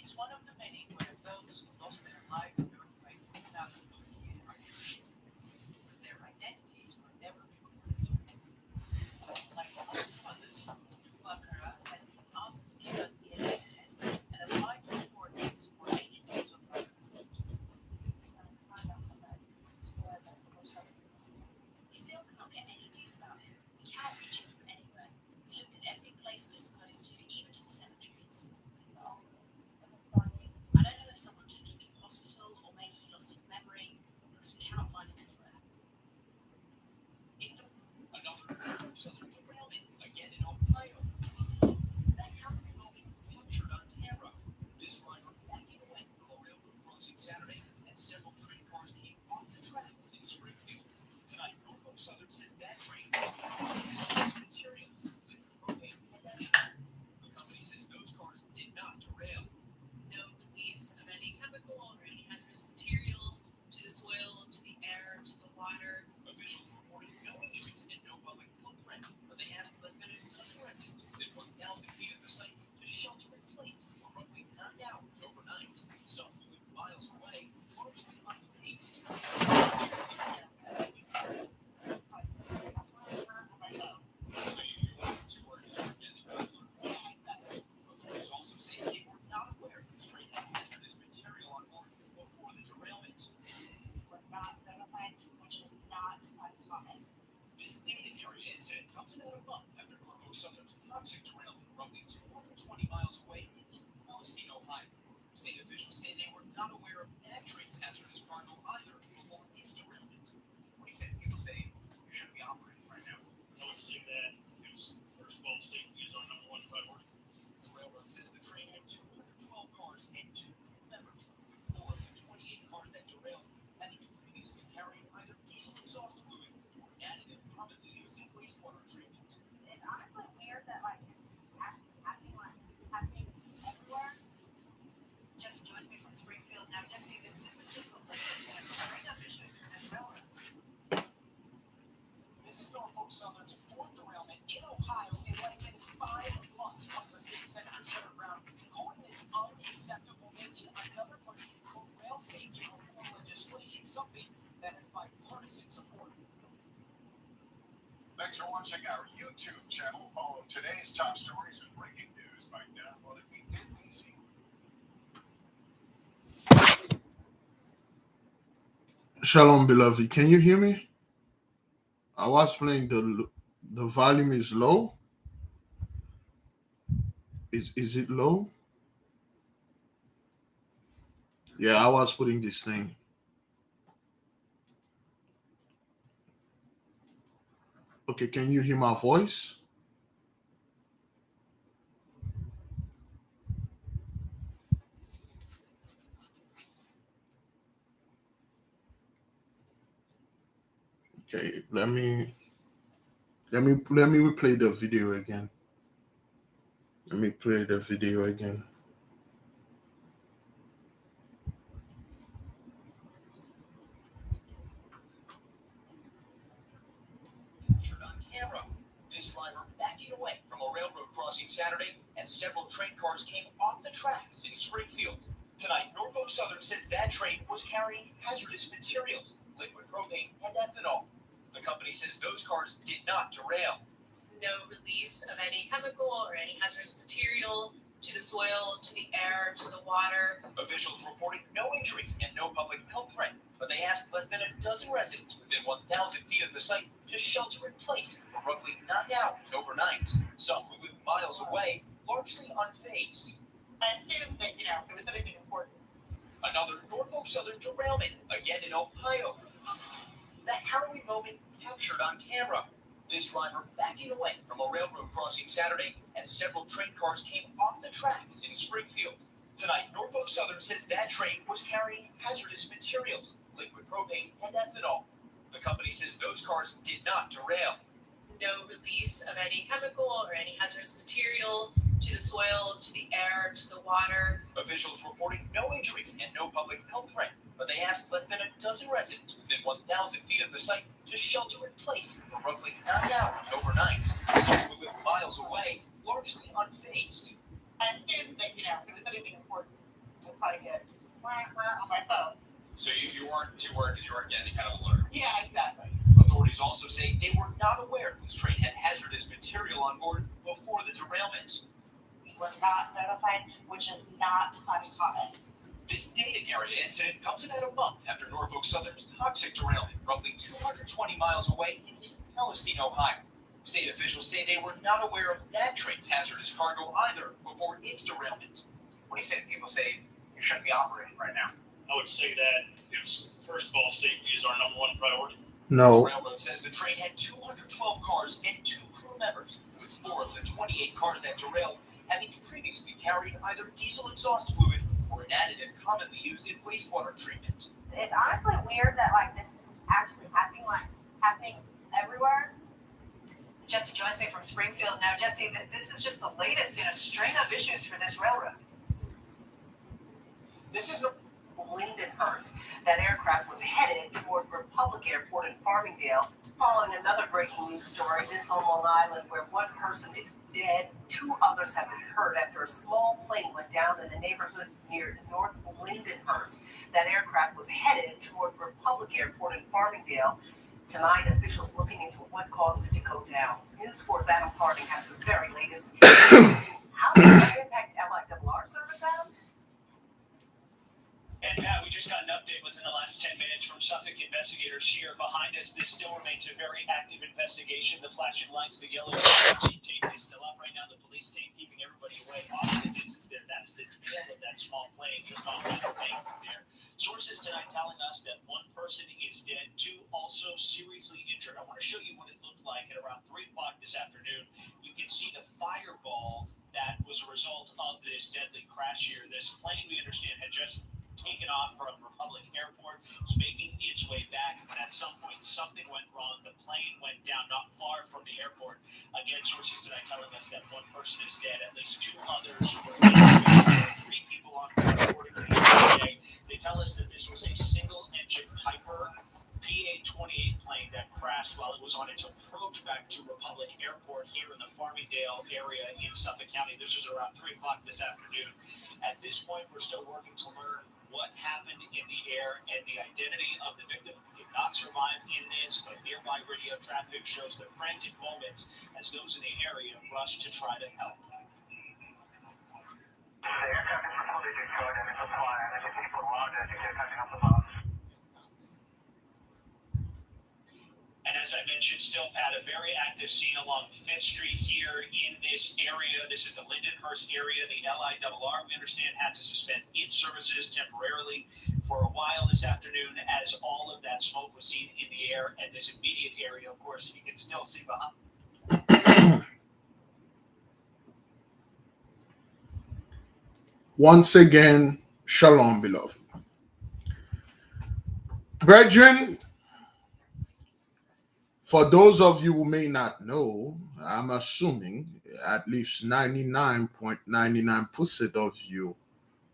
It's one of the many where those who lost their lives in earthquakes in South Turkey are buried, but their identities were never recorded. Like most others, Bakara has been asked to give a DNA test and apply to authorities for any news of her husband. We still cannot get any news about him. We can't reach him from anywhere. We looked at every place we're supposed to, even to the cemeteries. I don't know if someone took him to a hospital or maybe he lost his memory because we cannot find him anywhere. Another southern derailment, again in Ohio. That happened captured on camera. This driver backing away from a railroad crossing Saturday as several train cars came off the tracks in Springfield. Tonight, Norfolk Southern says that train was hazardous materials, liquid propane, and ethanol. The company says those cars did not derail. No release of any chemical or any hazardous material to the soil, to the air, to the water. Officials reported no injuries and no public health threat, but they asked less than a dozen residents within 1,000 feet of the site to shelter in place for roughly 9 hours overnight. Some who lived miles away, largely unfazed. Authorities also say they were not aware the train had hazardous material on board before the derailment. Were not notified, which is not uncommon. This dated area incident comes about a month after Norfolk Southern's toxic derailment roughly 220 miles away in East Palestine, Ohio. State officials say they were not aware of that train's hazardous cargo either before its derailment. What do you think? People say you shouldn't be operating right now. I would say that it was, first of all, safety is our number one priority. The railroad says the train had 212 cars and 2 crew members, with 4 of the 28 cars that derailed having previously carried either diesel exhaust fluid or additive commonly used in wastewater treatment. It's honestly weird that like this is happening everywhere. Jesse joins me from Springfield. Now, Jesse, this is just the latest in a string of issues with this railroad. This is Norfolk Southern's 4th derailment in Ohio in less than 5 months. One of the state senators, Senator Brown, calling this unacceptable, making another push for rail safety reform legislation, something that has bipartisan support. Thanks for watching our YouTube channel. Follow today's top stories and breaking news by downloading the NBC. Shalom, beloved. Can you hear me? I was playing the volume is low. Is it low? Yeah, I was putting this thing. Okay, can you hear my voice? Okay, let me replay the video again. Let me play the video again. Captured on camera. This driver backing away from a railroad crossing Saturday as several train cars came off the tracks in Springfield. Tonight, Norfolk Southern says that train was carrying hazardous materials, liquid propane, and ethanol. The company says those cars did not derail. No release of any chemical or any hazardous material to the soil, to the air, to the water. Officials reporting no injuries and no public health threat, but they asked less than a dozen residents within 1,000 feet of the site to shelter in place for roughly 9 hours overnight. Some who lived miles away, largely unfazed. I assumed that, if it was anything important. Another Norfolk Southern derailment, again in Ohio. That harrowing moment captured on camera. This driver backing away from a railroad crossing Saturday as several train cars came off the tracks in Springfield. Tonight, Norfolk Southern says that train was carrying hazardous materials, liquid propane, and ethanol. The company says those cars did not derail. No release of any chemical or any hazardous material to the soil, to the air, to the water. Officials reporting no injuries and no public health threat, but they asked less than a dozen residents within 1,000 feet of the site to shelter in place for roughly 9 hours overnight. Some who lived miles away, largely unfazed. I assumed that, if it was anything important. So you weren't too worried because you weren't getting any kind of alert. Yeah, exactly. Authorities also say they were not aware this train had hazardous material on board before the derailment. We were not notified, which is not uncommon. This data area incident comes about a month after Norfolk Southern's toxic derailment, roughly 220 miles away in East Palestine, Ohio. State officials say they were not aware of that train's hazardous cargo either before its derailment. What do you say to people say you shouldn't be operating right now? I would say that it was, first of all, safety is our number one priority. No. The railroad says the train had 212 cars and 2 crew members, with 4 of the 28 cars that derailed having previously carried either diesel exhaust fluid or an additive commonly used in wastewater treatment. It's honestly weird that like this is actually happening everywhere. Jesse joins me from Springfield. Now, Jesse, this is just the latest in a string of issues for this railroad. This is no Lindenhurst. That aircraft was headed toward Republic Airport in Farmingdale, following another breaking news story, this on Long Island, where one person is dead, 2 others have been hurt after a small plane went down in a neighborhood near North Lindenhurst. That aircraft was headed toward Republic Airport in Farmingdale. Tonight, officials looking into what caused it to go down. News 4's Adam Harding has the very latest. How does that impact LIRR service, Adam? And Pat, we just got an update within the last 10 minutes from Suffolk investigators here behind us. This still remains a very active investigation. The flashing lights, the yellow tape is still up right now. The police tape keeping everybody away off the distance there. That is the tail of that small plane just off that bank there. Sources tonight telling us that 1 person is dead, 2 also seriously injured. I want to show you what it looked like at around 3 o'clock this afternoon. You can see the fireball that was a result of this deadly crash here. This plane, we understand, had just taken off from Republic Airport, was making its way back, and at some point something went wrong. The plane went down not far from the airport. Again, sources tonight telling us that 1 person is dead, at least 2 others were injured. 3 people on board, according to the FAA. They tell us that this was a single-engine Piper PA-28 plane that crashed while it was on its approach back to Republic Airport here in the Farmingdale area in Suffolk County. This was around 3 o'clock this afternoon. At this point, we're still working to learn what happened in the air and the identity of the victim who did not survive in this, but nearby radio traffic shows the frantic moments as those in the area rush to try to help. And as I mentioned, still, Pat, a very active scene along 5th Street here in this area. This is the Lindenhurst area. The LIRR, we understand, had to suspend its services temporarily for a while this afternoon as all of that smoke was seen in the air. And this immediate area, of course, you can still see behind. Once again, shalom, beloved. Brethren, for those of you who may not know, I'm assuming at least 99.99% of you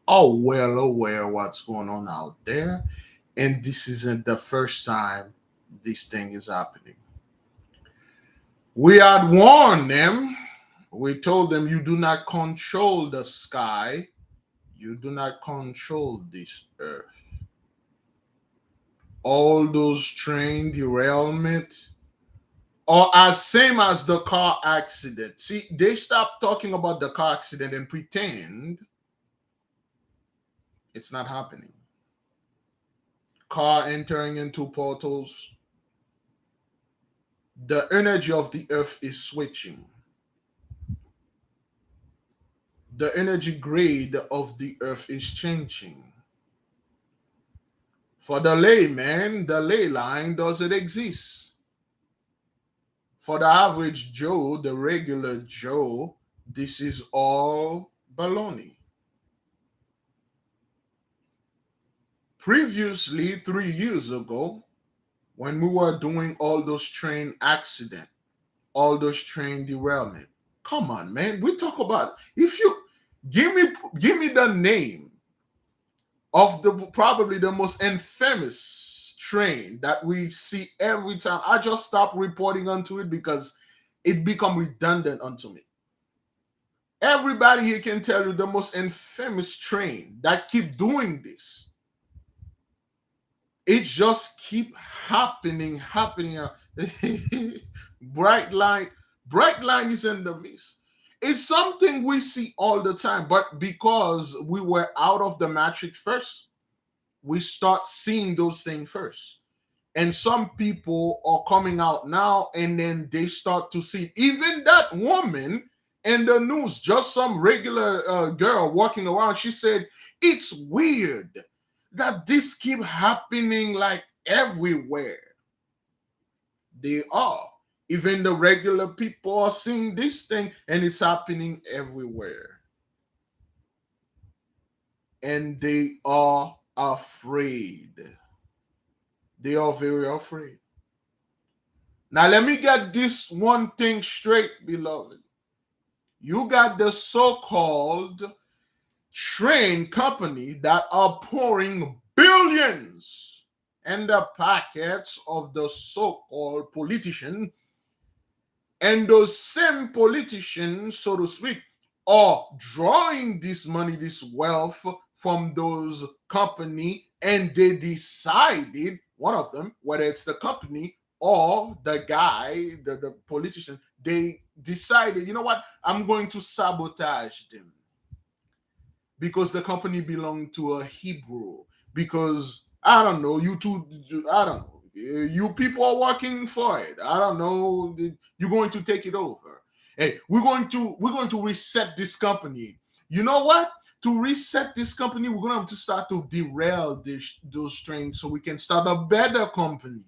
are well aware what's going on out there. And this isn't the first time this thing is happening. We had warned them. We told them, you do not control the sky. You do not control this earth. All those train derailment are as same as the car accident. See, they stop talking about the car accident and pretend it's not happening. Car entering into portals. The energy of the earth is switching. The energy grade of the earth is changing. For the layman, the ley line doesn't exist. For the average Joe, the regular Joe, this is all baloney. Previously, 3 years ago, when we were doing all those train accident, all those train derailment, come on, man. We talk about, if you give me the name of probably the most infamous train that we see every time. I just stop reporting onto it because it become redundant onto me. Everybody here can tell you the most infamous train that keep doing this. It just keep happening. bright line bright line is in the midst. It's something we see all the time, but because we were out of the matrix first, we start seeing those things first. And some people are coming out now, and then they start to see even that woman in the news, just some regular girl walking around. She said it's weird that this keep happening like everywhere. They are. Even the regular people are seeing this thing, and it's happening everywhere. And they are afraid. They are very afraid. Now, let me get this one thing straight, beloved. You got the so-called train company that are pouring billions in the pockets of the so-called politician, and those same politicians, so to speak, are drawing this money, this wealth from those company, and they decided, one of them, whether it's the company or the guy, the politician, they decided, you know what, I'm going to sabotage them because the company belonged to a Hebrew. Because I don't know, you two, I don't know, you people are working for it. I don't know, you're going to take it over. Hey, we're going to reset this company. You know what? To reset this company, we're going to have to start to derail those trains so we can start a better company.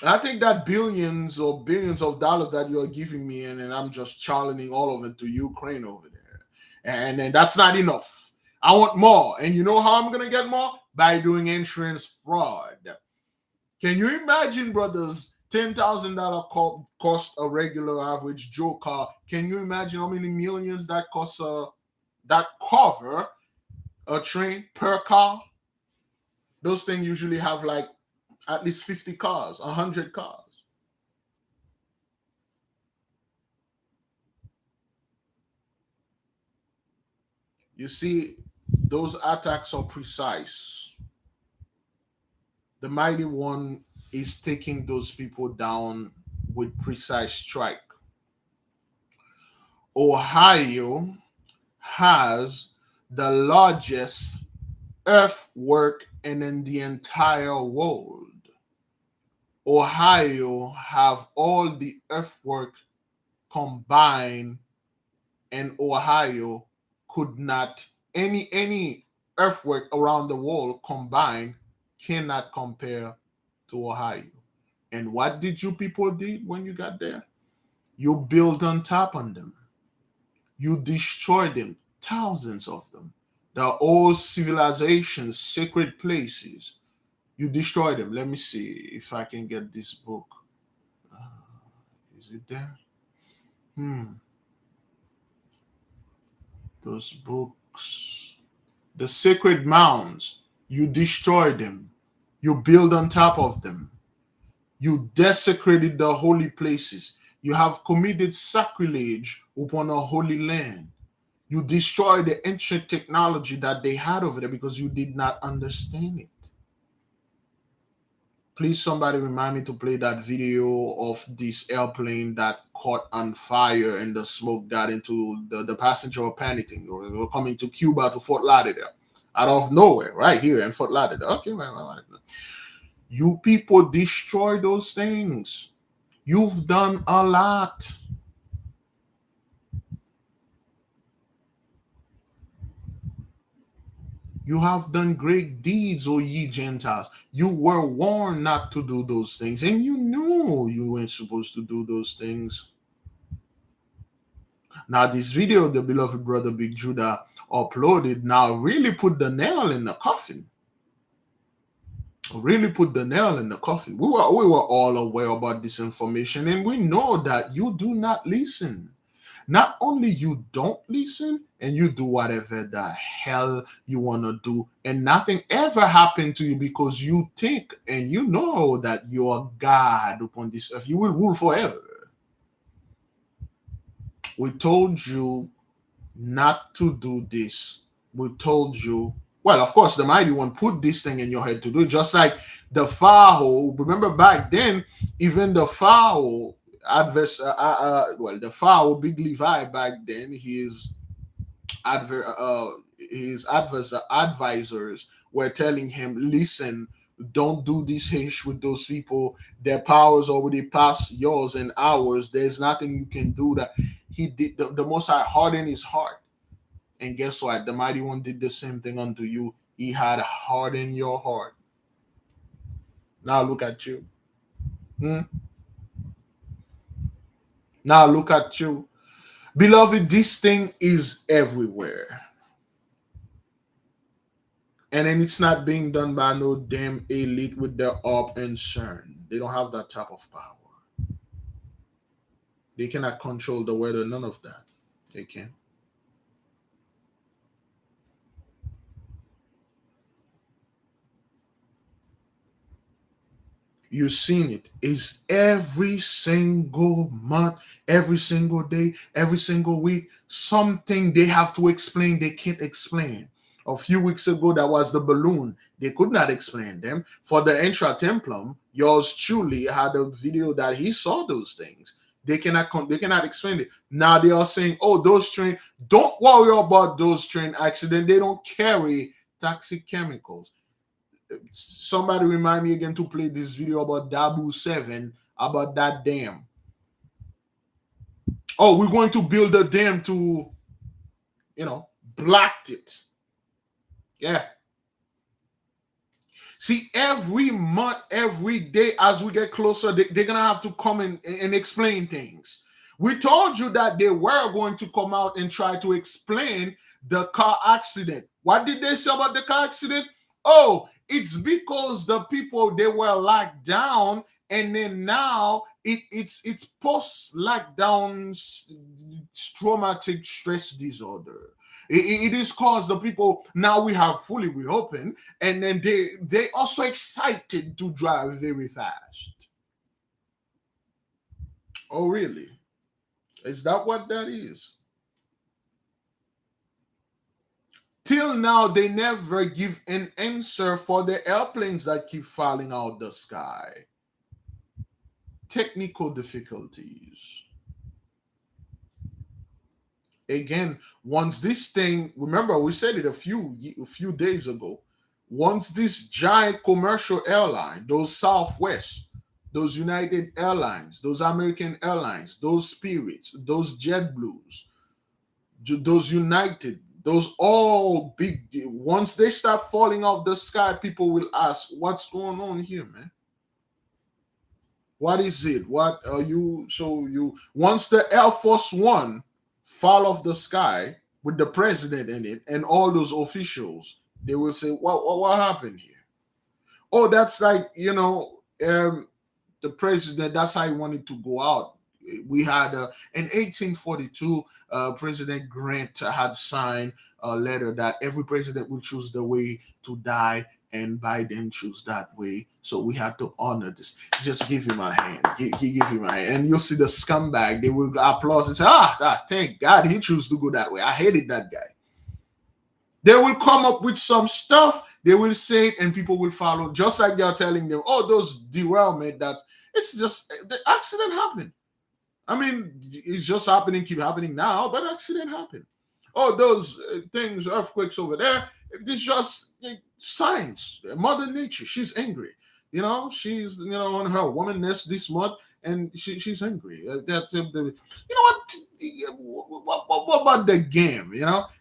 I think that billions or billions of dollars that you're giving me, and I'm just channeling all of it to Ukraine over there. And that's not enough. I want more. And you know how I'm going to get more? By doing insurance fraud. Can you imagine, brothers, $10,000 cost a regular average Joe car? Can you imagine how many millions that costs that cover a train per car? Those things usually have like at least 50 cars, 100 cars. You see, those attacks are precise. The mighty one is taking those people down with precise strike. Ohio has the largest earthwork in the entire world. Ohio have all the earthwork combined, and Ohio could not, any earthwork around the world combined cannot compare to Ohio. And what did you people do when you got there? You build on top on them. You destroy them, thousands of them. The old civilizations, sacred places, you destroy them. Let me see if I can get this book. Is it there? Those books. The sacred mounds, you destroy them. You build on top of them. You desecrated the holy places. You have committed sacrilege upon a holy land. You destroy the ancient technology that they had over there because you did not understand it. Please, somebody remind me to play that video of this airplane that caught on fire and the smoke got into the passenger panicking. They were coming to Cuba, to Fort Lauderdale, out of nowhere, right here in Fort Lauderdale. Okay, right. You people destroy those things. You've done a lot. You have done great deeds, O ye Gentiles. You were warned not to do those things, and you knew you weren't supposed to do those things. Now, this video the beloved brother Big Judah uploaded now really put the nail in the coffin. Really put the nail in the coffin. We were all aware about this information, and we know that you do not listen. Not only you don't listen, and you do whatever the hell you want to do, and nothing ever happened to you because you think and you know that you are God upon this earth. You will rule forever. We told you not to do this. We told you Well, of course, the mighty one put this thing in your head to do, just like the Pharaoh. Remember back then, even the Pharaoh the Pharaoh, Big Levi back then, advisors were telling him, listen, don't do this hish with those people. Their powers already past yours and ours. There's nothing you can do. That he did. The Most High hardened his heart. And guess what? The mighty one did the same thing unto you. He had hardened your heart. Now look at you. Now look at you. Beloved, this thing is everywhere. And then it's not being done by no damn elite with their up and CERN. They don't have that type of power. They cannot control the weather, none of that. They can't. You've seen it. It's every single month, every single day, every single week, something they have to explain they can't explain. A few weeks ago, that was the balloon. They could not explain them. For the intra-templum, yours truly had a video that he saw those things. They cannot explain it. Now they are saying, oh, those train, don't worry about those train accidents. They don't carry toxic chemicals. Somebody remind me again to play this video about Dabu 7, about that dam. Oh, we're going to build a dam to, block it. Yeah. See, every month, every day, as we get closer, they're going to have to come in and explain things. We told you that they were going to come out and try to explain the car accident. What did they say about the car accident? Oh, it's because the people, they were locked down, and then now it's post-lockdown traumatic stress disorder. It is caused the people, now we have fully reopened, and then they also excited to drive very fast. Oh, really? Is that what that is? Till now, they never give an answer for the airplanes that keep falling out the sky. Technical difficulties. Again, once this thing, remember we said it a few days ago, once this giant commercial airline, those Southwest, those United Airlines, those American Airlines, those Spirits, those JetBlues, those United, those all big, once they start falling off the sky, people will ask, what's going on here, man? What is it? What are you? Once the Air Force One fall off the sky with the president in it and all those officials, they will say, what happened here? Oh, that's like, the president, that's how he wanted to go out. We had in 1842, President Grant had signed a letter that every president will choose the way to die, and Biden chose that way. So we have to honor this. Just give him a hand. Give him a hand. And you'll see the scumbag. They will applaud and say, thank God he chose to go that way. I hated that guy. They will come up with some stuff. They will say it and people will follow. Just like they're telling them, oh, those derailment, it's just, the accident happened. I mean, it's just happening, keep happening now, but accident happened. Oh, those things, earthquakes over there, it's just science, Mother Nature. She's angry. She's, on her womanness this month, and she's angry. What about the game?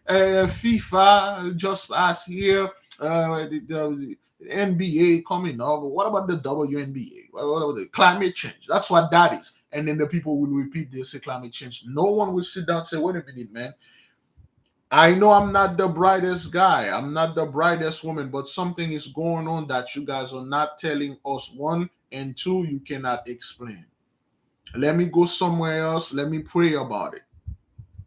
FIFA just passed here. The NBA coming up. What about the WNBA? What about the climate change? That's what that is. And then the people will repeat this, say climate change. No one will sit down and say, wait a minute, man. I know I'm not the brightest guy. I'm not the brightest woman, but something is going on that you guys are not telling us. One, and two, you cannot explain. Let me go somewhere else. Let me pray about it.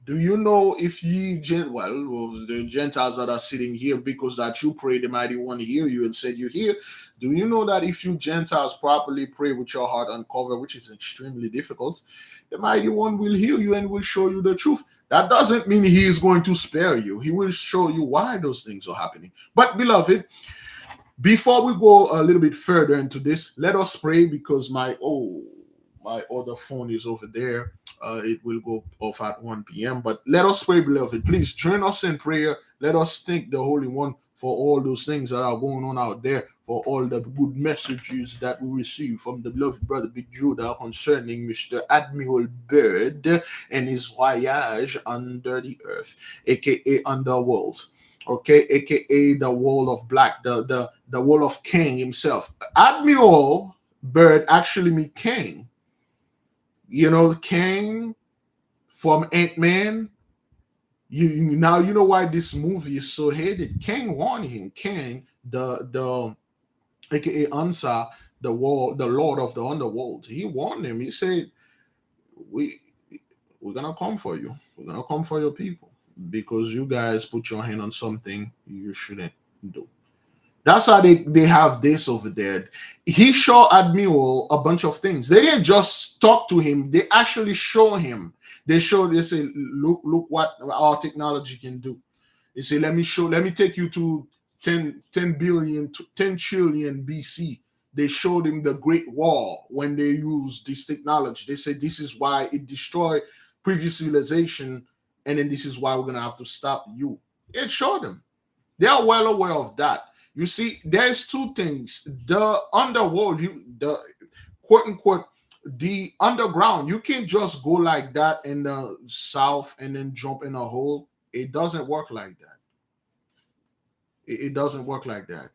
Do you know if the Gentiles that are sitting here, because that you pray, the mighty one hear you and said you hear. Do you know that if you Gentiles properly pray with your heart uncovered, which is extremely difficult, the mighty one will hear you and will show you the truth. That doesn't mean he is going to spare you. He will show you why those things are happening. But beloved, before we go a little bit further into this, let us pray, because my other phone is over there. It will go off at 1 p.m. But let us pray, beloved. Please join us in prayer. Let us thank the Holy One for all those things that are going on out there, for all the good messages that we receive from the beloved brother Big Judah concerning Mr. Admiral Byrd and his voyage under the earth, aka underworld. Okay, aka the wall of black, the wall of King himself. Admiral Byrd actually means king. You know, king from Ant-Man. You now you know why this movie is so hated. King warned him. King, the aka Ansa, the Lord of the underworld. He warned him. He said, we're gonna come for you. We're gonna come for your people, because you guys put your hand on something you shouldn't do. That's how they have this over there. He showed Admiral a bunch of things. They didn't just talk to him, they actually show him. They say, look what our technology can do. They say, let me take you to 10 billion, 10 trillion BC. They showed him the Great Wall when they used this technology. They said this is why it destroyed previous civilization, and then this is why we're gonna have to stop you. It showed them. They are well aware of that. You see, there's two things. The underworld, the quote unquote, the underground, you can't just go like that in the south and then jump in a hole. It doesn't work like that. It doesn't work like that.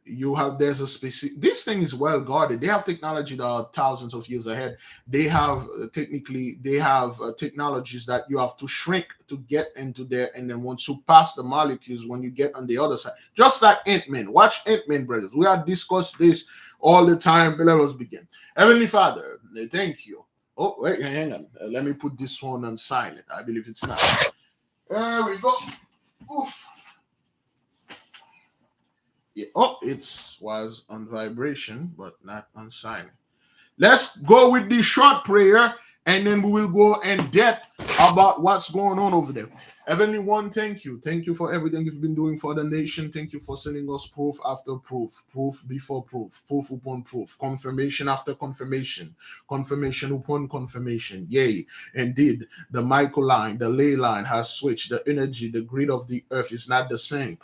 There's a specific, this thing is well guarded. They have technology that are thousands of years ahead. They have technologies that you have to shrink to get into there. And then once you pass the molecules, when you get on the other side, just like Ant-Man. Watch Ant-Man, brothers. We have discussed this all the time. But let us begin. Heavenly Father, thank you. Oh, wait, hang on. Let me put this one on silent. I believe it's not. There we go. Oof. Yeah. Oh, it was on vibration, but not on silent. Let's go with the short prayer, and then we will go in depth about what's going on over there. Heavenly One, thank you. Thank you for everything you've been doing for the nation. Thank you for sending us proof after proof, proof before proof, proof upon proof, confirmation after confirmation, confirmation upon confirmation. Yea, indeed, the Michael line, the ley line has switched. The energy, the grid of the earth is not the same.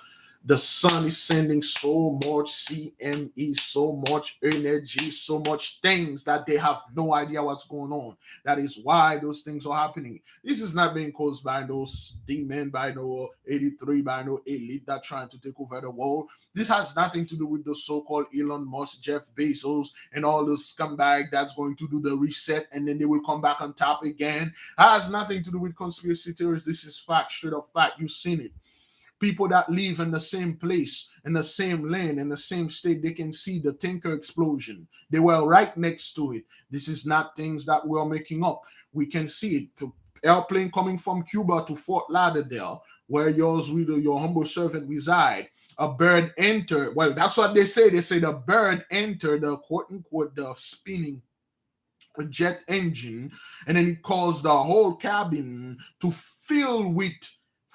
The sun is sending so much CME, so much energy, so much things that they have no idea what's going on. That is why those things are happening. This is not being caused by those demons, by no 83, by no elite that trying to take over the world. This has nothing to do with the so-called Elon Musk, Jeff Bezos, and all those scumbag that's going to do the reset and then they will come back on top again. It has nothing to do with conspiracy theories. This is fact, straight up fact. You've seen it. People that live in the same place, in the same land, in the same state, they can see the Tinker explosion. They were right next to it. This is not things that we're making up. We can see it. The airplane coming from Cuba to Fort Lauderdale, where your humble servant reside. A bird entered. Well, that's what they say. They say the bird entered the quote-unquote the spinning jet engine, and then it caused the whole cabin to fill with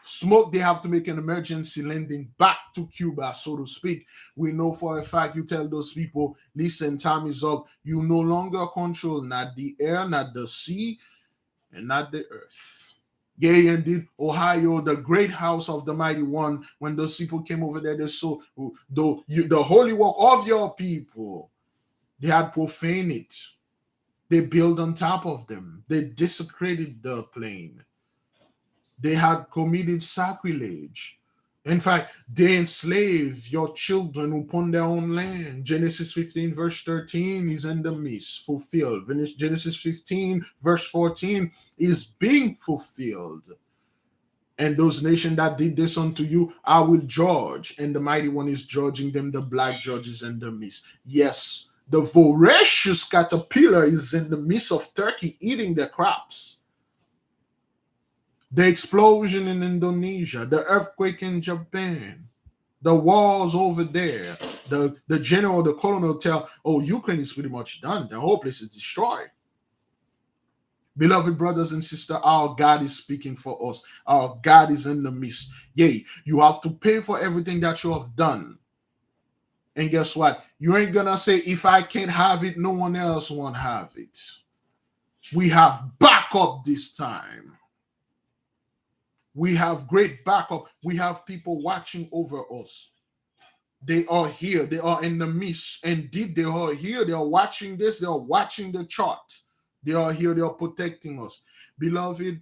smoke. They have to make an emergency landing back to Cuba, so to speak. We know for a fact, you tell those people, listen, time is up. You no longer control not the air, not the sea, and not the earth. Yea, indeed, Ohio, the great house of the mighty one, when those people came over there, they saw the holy work of your people. They had profaned it. They built on top of them. They desecrated the plane. They had committed sacrilege. In fact, they enslave your children upon their own land. Genesis 15 verse 13 is in the midst, fulfilled. Genesis 15 verse 14 is being fulfilled. And those nations that did this unto you, I will judge. And the mighty one is judging them. The black judge is in the midst. Yes, the voracious caterpillar is in the midst of Turkey eating their crops. The explosion in Indonesia, the earthquake in Japan, the wars over there, the general, the colonel tell, oh, Ukraine is pretty much done. The whole place is destroyed. Beloved brothers and sisters, our God is speaking for us. Our God is in the midst. Yea, you have to pay for everything that you have done. And guess what? You ain't gonna say, if I can't have it, no one else won't have it. We have backup this time. We have great backup. We have people watching over us. They are here. They are in the midst. Indeed, they are here. They are watching this. They are watching the chart. They are here. They are protecting us. Beloved,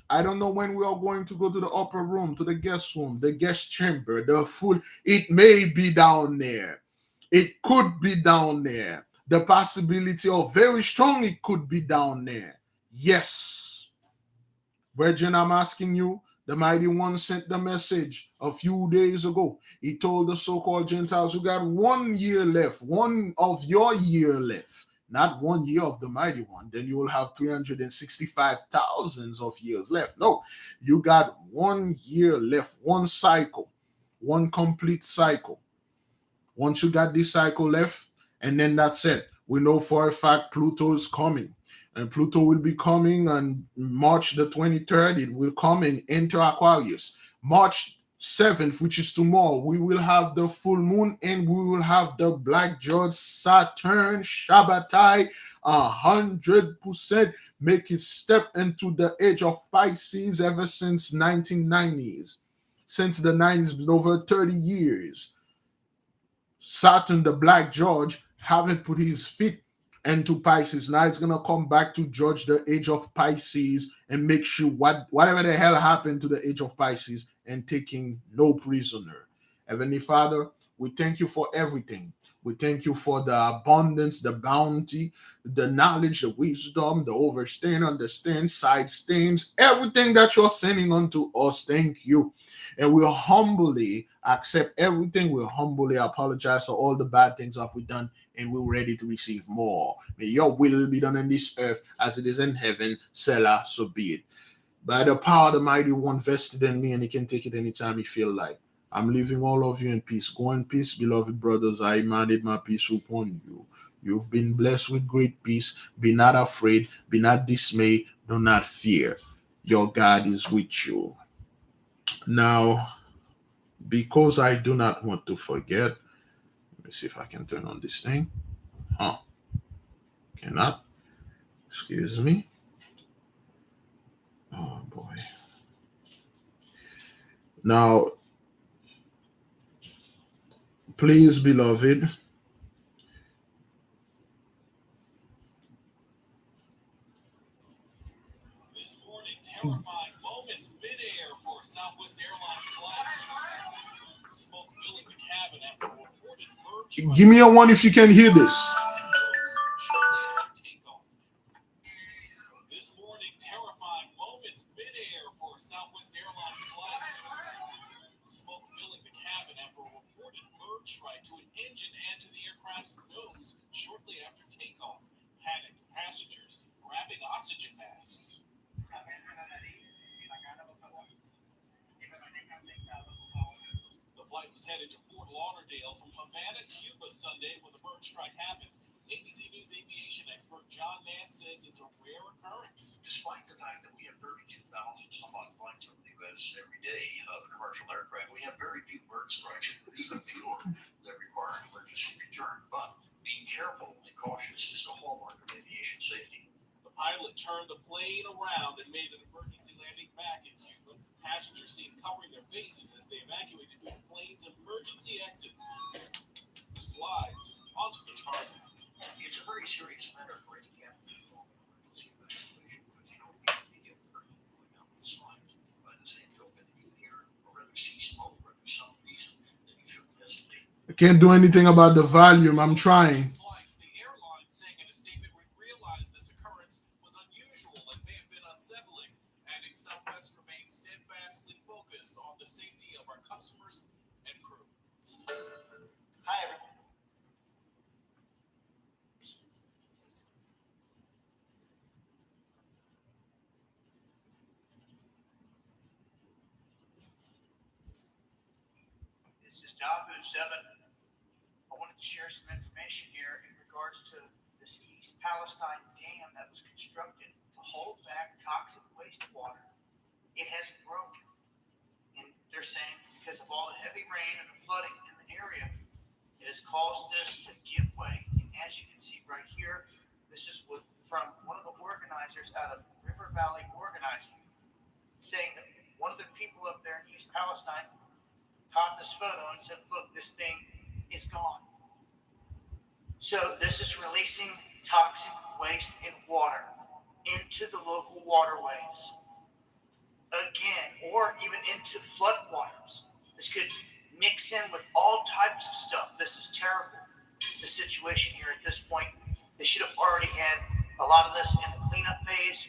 I don't know when we are going to go to the upper room, to the guest room, the guest chamber, the full. It may be down there. It could be down there. The possibility of very strong it could be down there. Yes. Brethren, I'm asking you, the Mighty One sent the message a few days ago. He told the so-called Gentiles, you got 1 year left, one of your year left. Not 1 year of the Mighty One. Then you will have 365,000 of years left. No, you got 1 year left, one cycle, one complete cycle. Once you got this cycle left, and then that's it. We know for a fact Pluto is coming. And Pluto will be coming on March the 23rd. It will come and enter Aquarius. March 7th, which is tomorrow, we will have the full moon and we will have the Black George Saturn Shabbatai 100% make its step into the age of Pisces ever since 1990s. Since the 90s, been over 30 years. Saturn, the Black George, haven't put his feet into Pisces. Now it's gonna come back to judge the age of Pisces and make sure whatever the hell happened to the age of Pisces and taking no prisoner. Heavenly Father, we thank you for everything. We thank you for the abundance, the bounty, the knowledge, the wisdom, the overstand, understand, side stands, everything that you're sending unto us. Thank you. And we'll humbly accept everything. We'll humbly apologize for all the bad things that we've done, and we're ready to receive more. May your will be done in this earth as it is in heaven. Selah, so be it. By the power of the Mighty One vested in me, and he can take it anytime he feel like. I'm leaving all of you in peace. Go in peace, beloved brothers. I mandate my peace upon you. You've been blessed with great peace. Be not afraid. Be not dismayed. Do not fear. Your God is with you. Now, because I do not want to forget, let me see if I can turn on this thing. Cannot. Excuse me. Oh, boy. Now, please, beloved, This morning, terrifying moments midair for Southwest Airlines flight. Smoke filling the cabin after a reported bird give me a one if you can hear this. This morning, terrifying moments midair for Southwest Airlines flight. Smoke filling the cabin after a reported bird strike to an engine and to the aircraft's nose shortly after takeoff. Panicked passengers grabbing oxygen masks. The flight was headed to Fort Lauderdale from Havana, Cuba Sunday when the bird strike happened. ABC News aviation expert John Mann says it's a rare occurrence. Despite the fact that we have 32,000 some odd flights over the U.S. every day of commercial aircraft, we have very few bird strikes, even fewer that require an emergency return. But being careful and cautious is the hallmark of aviation safety. The pilot turned the plane around and made an emergency landing back in Cuba. Passengers seen covering their faces as they evacuated through the plane's emergency exits. Slides onto the tarmac. It's a very serious matter for any captain involved in emergency evacuation because you don't need to get hurt going down the slides. By the same token, if you hear or rather see smoke for some reason, then you shouldn't hesitate. I can't do anything about the volume. I'm trying. The airline saying in a statement, we realized this occurrence was unusual and may have been unsettling, adding Southwest remains steadfastly focused on the safety of our customers and crew. Hi, everyone. This is Dabu 7. I wanted to share some information here in regards to this East Palestine dam that was constructed to to hold back toxic wastewater. It has broken. And they're saying because of all the heavy rain and the flooding in the area, it has caused this to give way. And as you can see right here, this is from one of the organizers out of River Valley Organizing, saying that one of the people up there in East Palestine caught this photo and said, look, this thing is gone. So this is releasing toxic waste and water into the local waterways. Again, or even into floodwaters. This could mix in with all types of stuff. This is terrible. The situation here at this point, they should have already had a lot of this in the cleanup phase.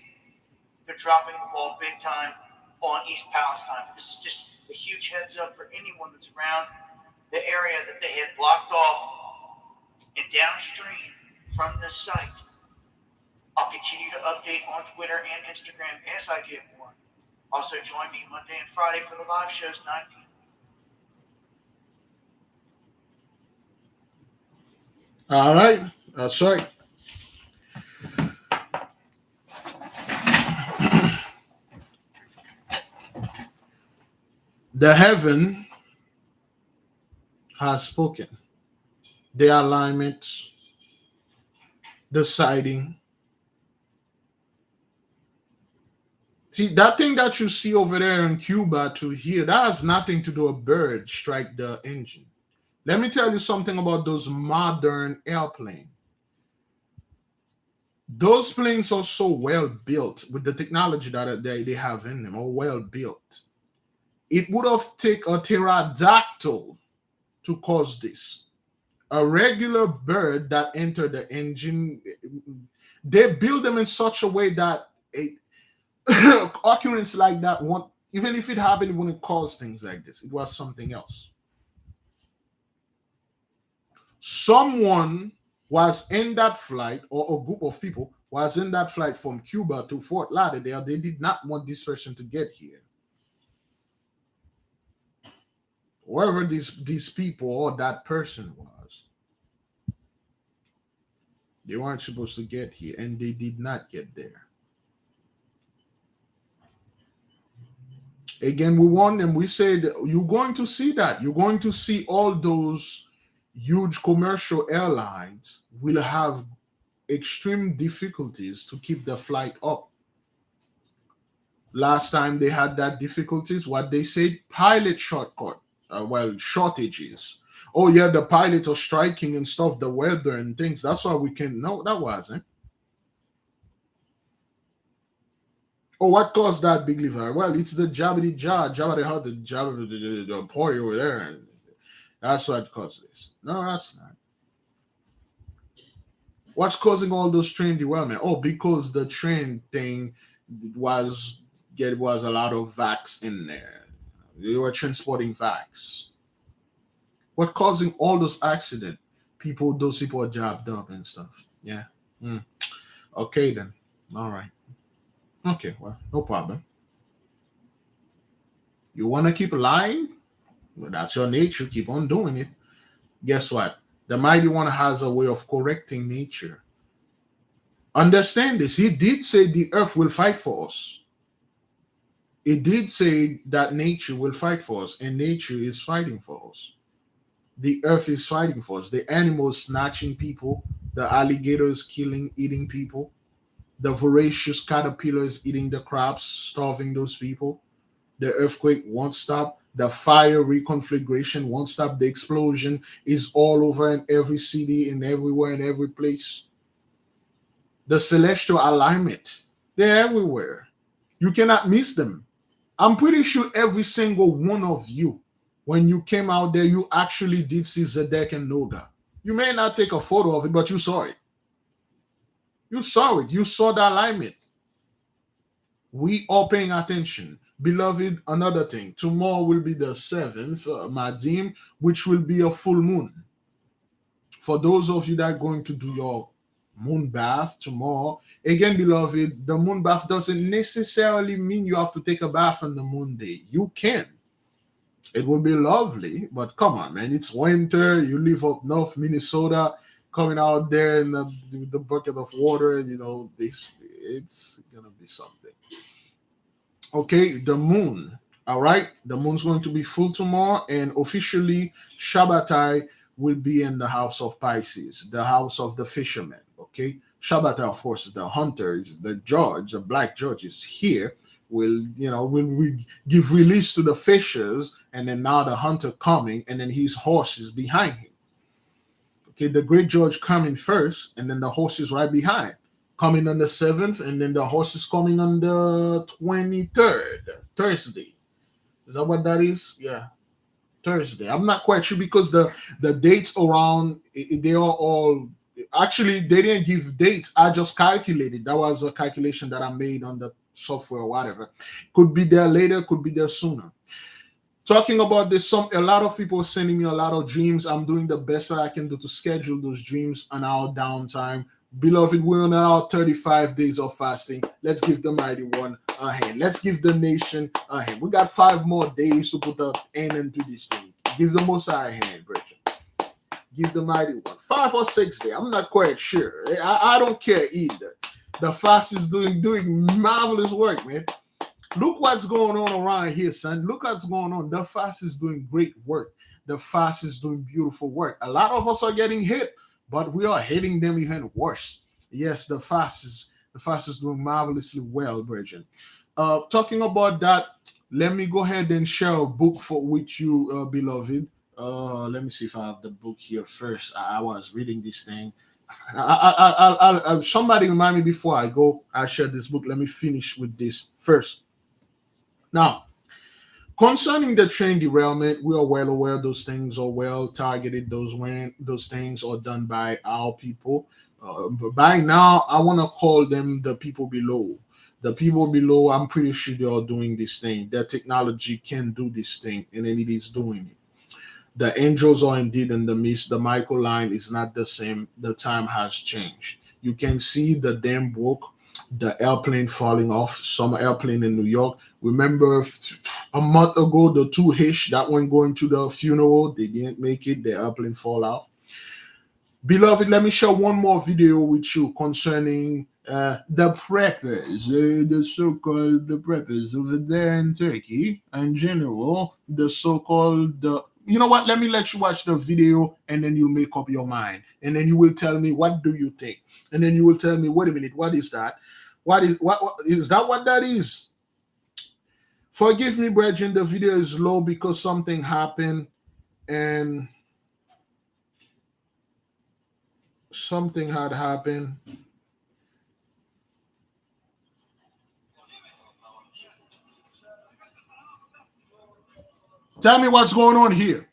They're dropping the ball big time on East Palestine. This is just a huge heads up for anyone that's around the area that they had blocked off and downstream from this site. I'll continue to update on Twitter and Instagram as I get more. Also join me Monday and Friday for the live shows, 9 p.m. All right, that's right. The heaven has spoken. The alignment, the sighting. See, that thing that you see over there in Cuba to here, that has nothing to do with a bird strike the engine. Let me tell you something about those modern airplanes. Those planes are so well built with the technology that they have in them, are well built. It would have taken a pterodactyl to cause this. A regular bird that entered the engine, they build them in such a way that occurrence like that won't, even if it happened, it wouldn't cause things like this. It was something else. Someone was in that flight, or a group of people was in that flight from Cuba to Fort Lauderdale. They did not want this person to get here. Whoever these people or that person was, they weren't supposed to get here, and they did not get there. Again, we warned them. We said, you're going to see that. You're going to see all those huge commercial airlines will have extreme difficulties to keep the flight up. Last time they had that difficulties, what they said, pilot shortages. Oh yeah, the pilots are striking and stuff, the weather and things. That's why we can. No, that wasn't. Oh, what caused that, Big Levi? Well, it's the Jabba the party over there, and that's what caused this. No, that's not. What's causing all those train derailment? Oh, because the train thing was a lot of vax in there. They were transporting vax. What causing all those accidents? Those people are jabbed up and stuff. Yeah. Okay then. All right. Okay, well, no problem. You want to keep lying? Well, that's your nature. Keep on doing it. Guess what? The Mighty One has a way of correcting nature. Understand this. He did say the earth will fight for us. He did say that nature will fight for us, and nature is fighting for us. The earth is fighting for us. The animals snatching people, the alligators eating people, the voracious caterpillars eating the crops, starving those people. The earthquake won't stop. The fire reconflagration won't stop. The explosion is all over in every city and everywhere in every place. The celestial alignment, they're everywhere. You cannot miss them. I'm pretty sure every single one of you, when you came out there, you actually did see Zedek and Noga. You may not take a photo of it, but you saw it. You saw it. You saw the alignment. We are paying attention. Beloved, another thing. Tomorrow will be the 7th, Madim, which will be a full moon. For those of you that are going to do your moon bath tomorrow, again, beloved, the moon bath doesn't necessarily mean you have to take a bath on the moon day. You can. It will be lovely, but come on, man. It's winter. You live up north Minnesota. coming out there in the bucket of water. This it's gonna be something. Okay, the moon. All right, the moon's going to be full tomorrow, and officially Shabbatai will be in the house of Pisces, the house of the fishermen. Okay, Shabbatai, of course, the hunters, the judge, the black judge is here. Will we give release to the fishers, and then now the hunter coming, and then his horse is behind him. Okay, the great judge coming first, and then the horse is right behind, coming on the 7th, and then the horse is coming on the 23rd, Thursday. Is that what that is? Yeah, Thursday. I'm not quite sure because the dates around they are all actually they didn't give dates. I just calculated. That was a calculation that I made on the software or whatever. Could be there later, could be there sooner. Talking about this, a lot of people are sending me a lot of dreams. I'm doing the best that I can do to schedule those dreams on our downtime. Beloved, we're on our 35 days of fasting. Let's give the mighty one a hand. Let's give the nation a hand. We got 5 more days to put an end into this thing. Give the Most High a hand, Bridget. Give the mighty one 5 or 6 days. I'm not quite sure. I don't care either. The fast is doing marvelous work, man. Look what's going on around here, son. Look what's going on. The fast is doing great work. The fast is doing beautiful work. A lot of us are getting hit, but we are hitting them even worse. Yes, the fast is doing marvelously well, Bridget. Talking about that, let me go ahead and share a book with you, beloved. Let me see if I have the book here first. I was reading this thing. Somebody remind me before I go. I share this book. Let me finish with this first. Now, concerning the train derailment, we are well aware those things are well targeted. Those things are done by our people. But by now, I want to call them the people below. The people below, I'm pretty sure they are doing this thing. Their technology can do this thing, and then it is doing it. The angels are indeed in the midst. The Michael line is not the same. The time has changed. You can see the dam broke, the airplane falling off, some airplane in New York. Remember a month ago, the 2 Hish, that one going to the funeral, they didn't make it, the airplane fall off. Beloved, let me share one more video with you concerning the preppers, the so-called the preppers over there in Turkey, in general, the so-called you know what? Let me let you watch the video, and then you'll make up your mind, and then you will tell me what do you think, and then you will tell me, wait a minute, what is that? What is that? What that is? Forgive me, brethren. The video is low because something happened, and something had happened. Tell me what's going on here.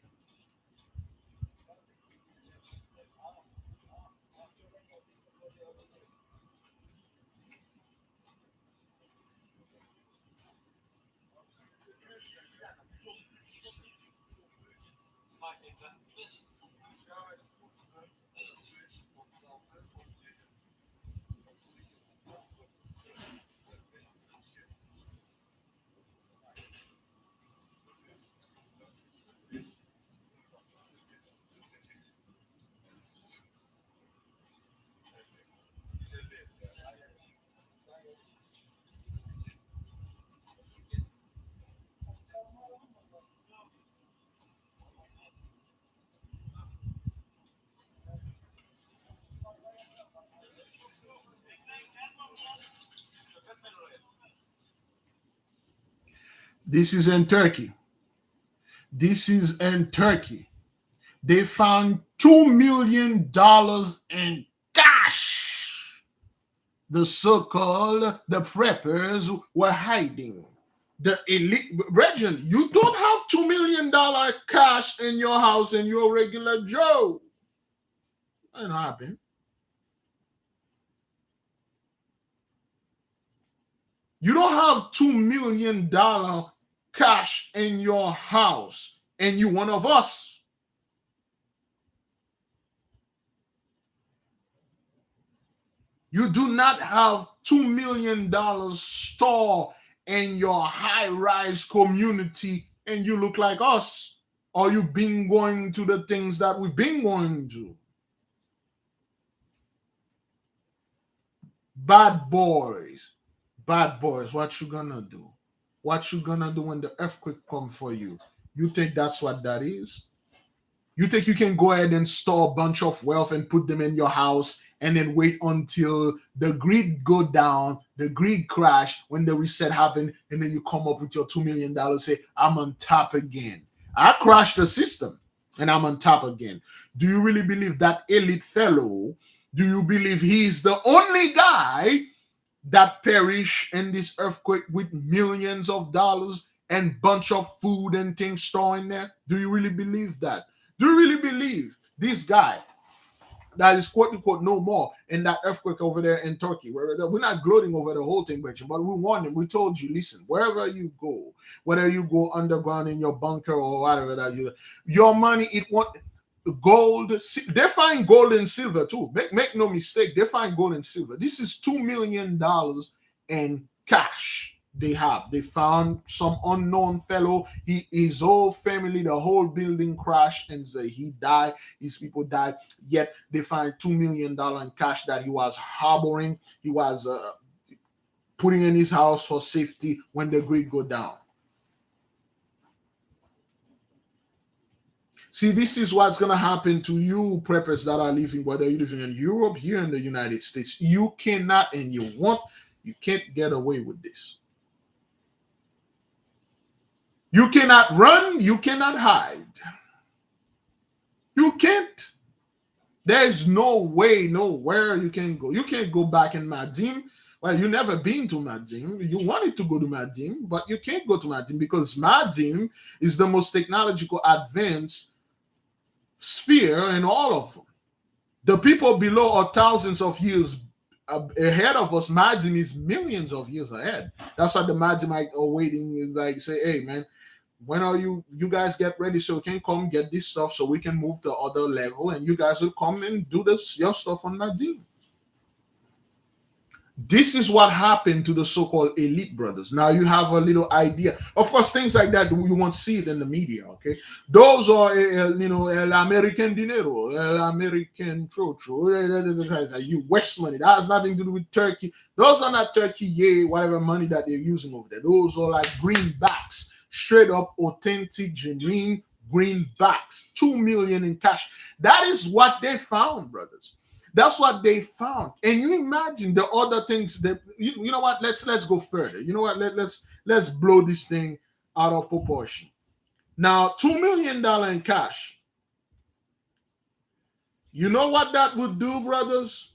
This is in Turkey. This is in Turkey. They found $2 million in cash. The so-called the preppers were hiding. The elite, Brethren, you don't have $2 million cash in your house and you're a regular Joe. That didn't happen. You don't have $2 million cash in your house, and you one of us. You do not have $2 million store in your high-rise community, and you look like us. Or you've been going to the things that we've been going to. Bad boys. Bad boys. What you gonna do? What you gonna do when the earthquake come for you? You think that's what that is? You think you can go ahead and store a bunch of wealth and put them in your house and then wait until the grid go down, the grid crash, when the reset happen, and then you come up with your $2 million, say, I'm on top again. I crashed the system and I'm on top again. Do you really believe that elite fellow? Do you believe he's the only guy that perished in this earthquake with millions of dollars and bunch of food and things stored in there? Do you really believe that? Do you really believe this guy that is quote unquote no more in that earthquake over there in Turkey? We're not gloating over the whole thing, Richard, but we warned him. We told you, listen, wherever you go, whether you go underground in your bunker or whatever that your money, it won't. Gold, they find gold and silver too. Make no mistake, they find gold and silver. This is $2 million in cash. They found some unknown fellow. His whole family, the whole building crashed, and he died. His people died. Yet they find $2 million in cash that he was harboring. He was putting in his house for safety when the grid go down. See, this is what's going to happen to you preppers that are living, whether you're living in Europe, here in the United States. You cannot and you can't get away with this. You cannot run, you cannot hide. You can't. There's no way, nowhere you can go. You can't go back in Madim. Well, you've never been to Madim. You wanted to go to Madim, but you can't go to Madim because Madim is the most technological advanced sphere in all of them. The people below are thousands of years ahead of us. Madim is millions of years ahead. That's why the Madimite are waiting, like say, hey man, when are you guys get ready so we can come get this stuff so we can move to other level and you guys will come and do this your stuff on Madim. This is what happened to the so-called elite brothers. Now you have a little idea. Of course, things like that, you won't see it in the media, okay? Those are, el American dinero, el American trocho, U.S. money. That has nothing to do with Turkey. Those are not Turkey, whatever money that they're using over there. Those are like greenbacks, straight up, authentic, genuine greenbacks. 2 million in cash. That is what they found, brothers. That's what they found. And you imagine the other things that you know what? Let's go further. You know what? Let's blow this thing out of proportion. Now, $2 million in cash. You know what that would do, brothers?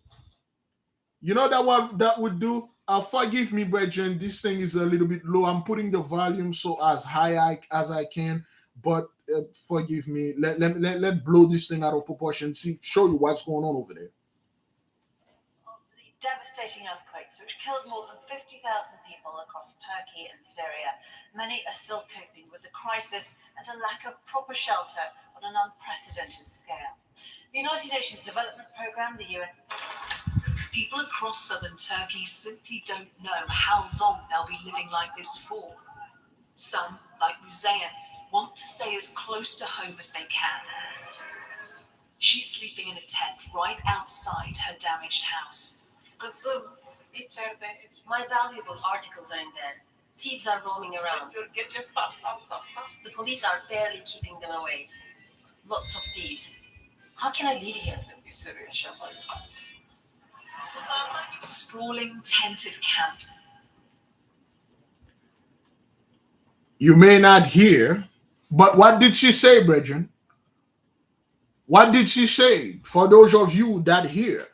You know that what that would do? Forgive me, brethren. This thing is a little bit low. I'm putting the volume so as high as I can, but forgive me. Let blow this thing out of proportion. Show you what's going on over there. Devastating earthquakes which killed more than 50,000 people across Turkey and Syria. Many are still coping with the crisis and a lack of proper shelter on an unprecedented scale. The United Nations Development Programme, the UN... People across southern Turkey simply don't know how long they'll be living like this for. Some, like Muzayan, want to stay as close to home as they can. She's sleeping in a tent right outside her damaged house. My valuable articles are in there. Thieves are roaming around. The police are barely keeping them away. Lots of thieves. How can I leave here? Sprawling tented camp. You may not hear, but what did she say, brethren? What did she say for those of you that hear?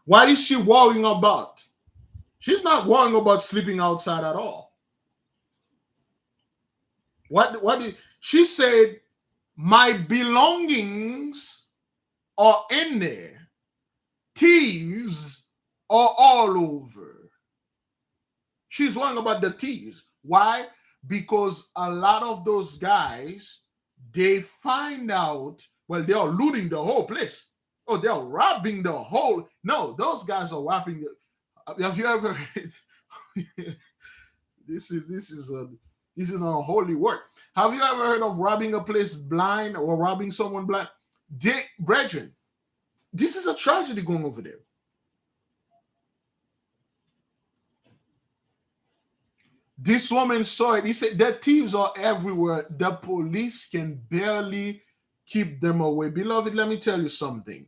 What is she worrying about? She's not worrying about sleeping outside at all. She said, my belongings are in there. Thieves are all over. She's worrying about the thieves. Why? Because a lot of those guys, they find out, well, they are looting the whole place. Oh, they're robbing the whole. No, those guys are robbing. Have you ever? This is not a holy work. Have you ever heard of robbing a place blind or robbing someone blind? Brethren, this is a tragedy going over there. This woman saw it. He said, the thieves are everywhere. The police can barely keep them away. Beloved, let me tell you something.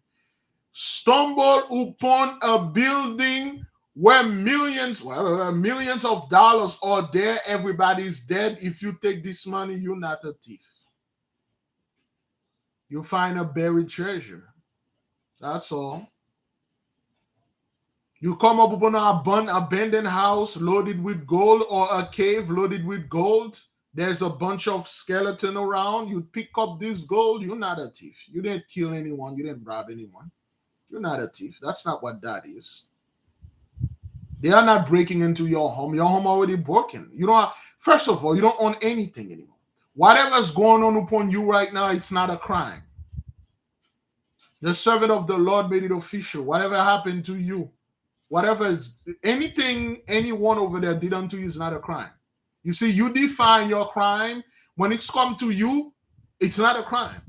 Stumble upon a building where millions of dollars are there. Everybody's dead. If you take this money, you're not a thief. You find a buried treasure. That's all. You come up upon an abandoned house loaded with gold, or a cave loaded with gold. There's a bunch of skeleton around. You pick up this gold. You're not a thief. You didn't kill anyone. You didn't rob anyone. You're not a thief. That's not what that is. They are not breaking into your home. Your home already broken. You don't. First of all, you don't own anything anymore. Whatever's going on upon you right now, it's not a crime. The servant of the Lord made it official. Whatever happened to you, whatever is anything anyone over there did unto you is not a crime. You see, you define your crime. When it's come to you, it's not a crime.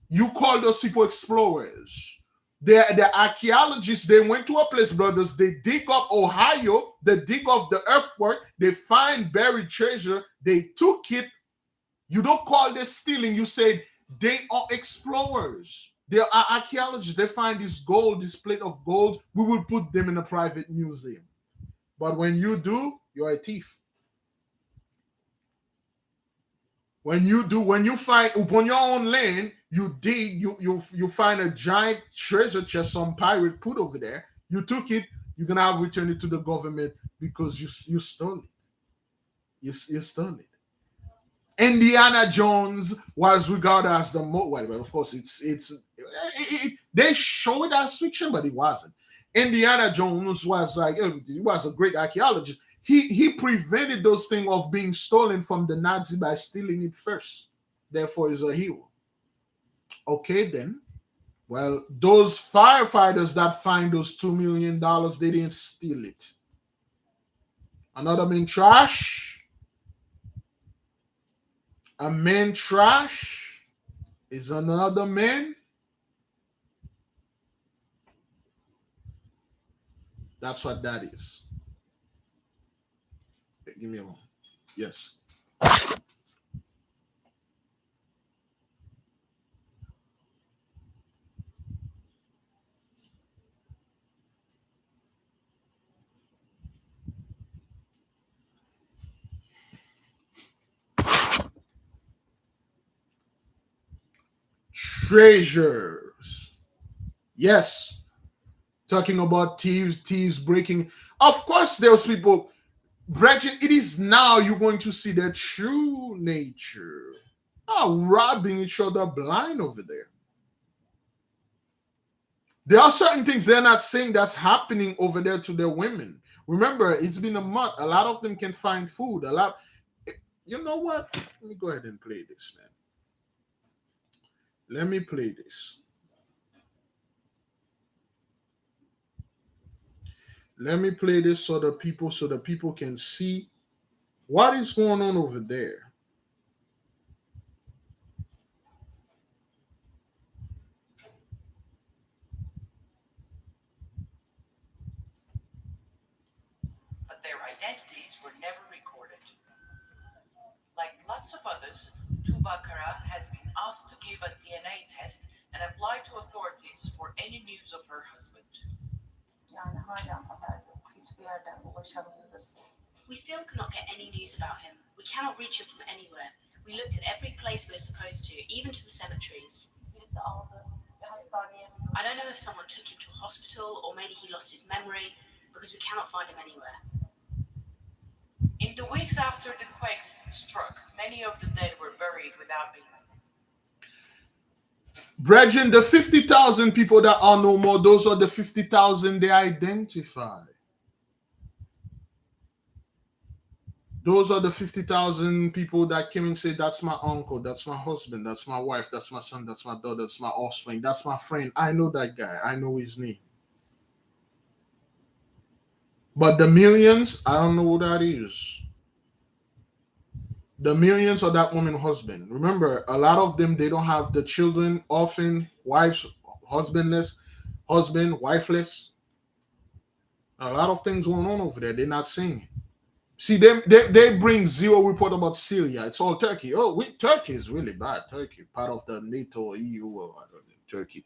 You call those people explorers. The archaeologists, they went to a place, brothers, they dig up Ohio, they dig up the earthwork, they find buried treasure, they took it. You don't call this stealing, you say they are explorers. They are archaeologists. They find this gold, this plate of gold. We will put them in a private museum. But when you do, you're a thief. When you find upon your own land, you dig, you find a giant treasure chest some pirate put over there. You took it, you're gonna have returned it to the government because you stole it. You stole it. Indiana Jones was regarded as the most, well, of course, they show it as fiction, but it wasn't. Indiana Jones was he was a great archaeologist. He prevented those things of being stolen from the Nazi by stealing it first. Therefore, he's a hero. Okay, then. Well, those firefighters that find those $2 million, they didn't steal it. Another man trash. A man trash is another man. That's what that is. Hey, give me a moment. Yes. Treasures. Yes. Talking about thieves breaking. Of course, there's people. Brethren, it is now you're going to see their true nature. Robbing each other blind over there. There are certain things they're not saying that's happening over there to their women. Remember, it's been a month. A lot of them can find food. You know what? Let me go ahead and play this, man. Let me play this. Let me play this so the people can see what is going on over there. But their identities were never recorded. Like lots of others, Tubakara has been asked to give a DNA test and apply to authorities for any news of her husband. Yani hala haber yok. Hiçbir yerden ulaşamıyoruz. We still cannot get any news about him. We cannot reach him from anywhere. We looked at every place we're supposed to, even to the cemeteries. Birisi aldı ve hastaneye mi I don't know if someone took him to a hospital or maybe he lost his memory because we cannot find him anywhere. In the weeks after the quakes struck, many of the dead were buried without being. Brethren, the 50,000 people that are no more, those are the 50,000 they identify. Those are the 50,000 people that came and said, that's my uncle, that's my husband, that's my wife, that's my son, that's my daughter, that's my offspring, that's my friend. I know that guy. I know his name. But the millions, I don't know who that is. The millions of that woman's husband. Remember, a lot of them, they don't have the children, orphan, wives, husbandless, husband, wifeless. A lot of things going on over there. They're not seeing it. See, they bring zero report about Syria. It's all Turkey. Oh, Turkey is really bad. Turkey, part of the NATO, EU, or I don't know. Turkey.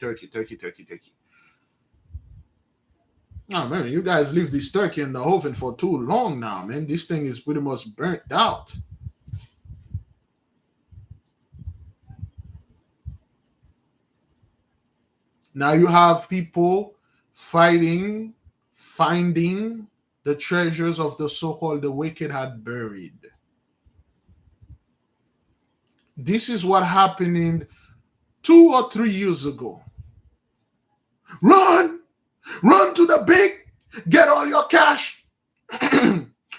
Oh man, you guys leave this turkey in the oven for too long now, man. This thing is pretty much burnt out. Now you have people finding the treasures of the so-called the wicked had buried. This is what happened 2 or 3 years ago. Run to the bank, get all your cash.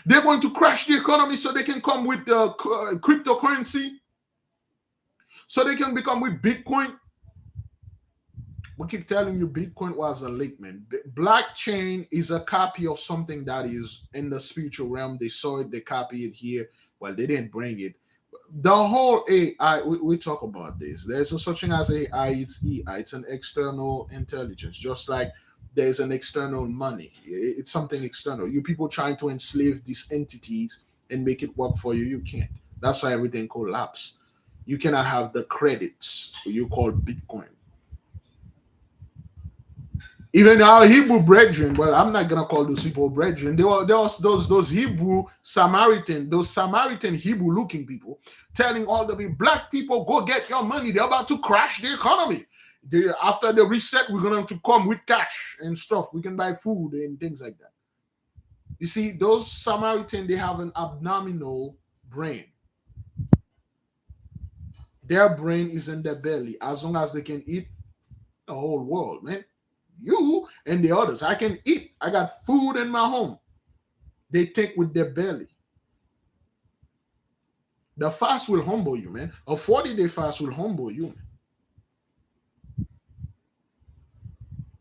They're going to crash the economy so they can come with the cryptocurrency, so they can become with Bitcoin. We keep telling you Bitcoin was a leak, man. Blockchain is a copy of something that is in the spiritual realm. They saw it, they copy it here. Well, they didn't bring it. The whole AI, we talk about this. There's a such thing as AI, it's EI, it's an external intelligence, just like there's an external money. It's something external. You people trying to enslave these entities and make it work for you, you can't. That's why everything collapses. You cannot have the credits you call Bitcoin. Even our Hebrew brethren, well, I'm not gonna call those people brethren. There was those Hebrew Samaritan, those Samaritan Hebrew looking people telling all the black people, go get your money. They're about to crash the economy. After the reset, we're going to come with cash and stuff. We can buy food and things like that. You see, those Samaritan, they have an abdominal brain. Their brain is in their belly. As long as they can eat, the whole world, man. You and the others, I can eat. I got food in my home. They take with their belly. The fast will humble you, man. A 40-day fast will humble you.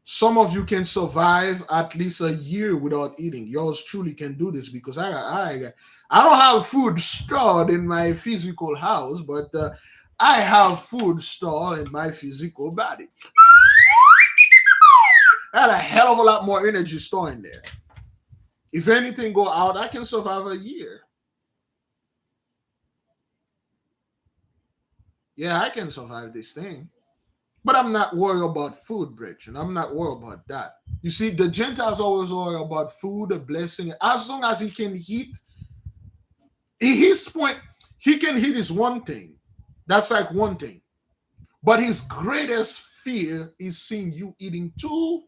Some of you can survive at least a year without eating. Yours truly can do this because I don't have food stored in my physical house, but I have food stored in my physical body. I had a hell of a lot more energy stored in there. If anything go out, I can survive a year. Yeah, I can survive this thing. But I'm not worried about food, brethren. I'm not worried about that. You see, the Gentiles always worry about food, a blessing. As long as he can eat, his point, he can eat is one thing. That's like one thing. But his greatest fear is seeing you eating too.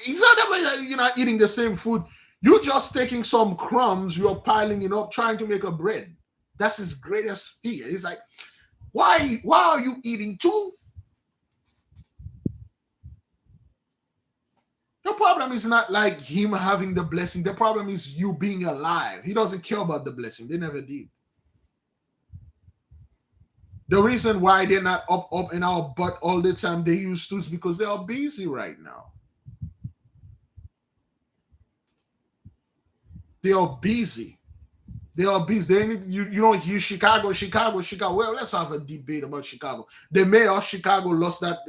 It's not that you're not eating the same food. You're just taking some crumbs, you're piling it up, trying to make a bread. That's his greatest fear. He's like, why are you eating too? The problem is not like him having the blessing. The problem is you being alive. He doesn't care about the blessing. They never did. The reason why they're not up in our butt all the time they used to is because they are busy right now. They are busy. They are busy. You don't hear Chicago. Well, let's have a debate about Chicago. The mayor of Chicago lost that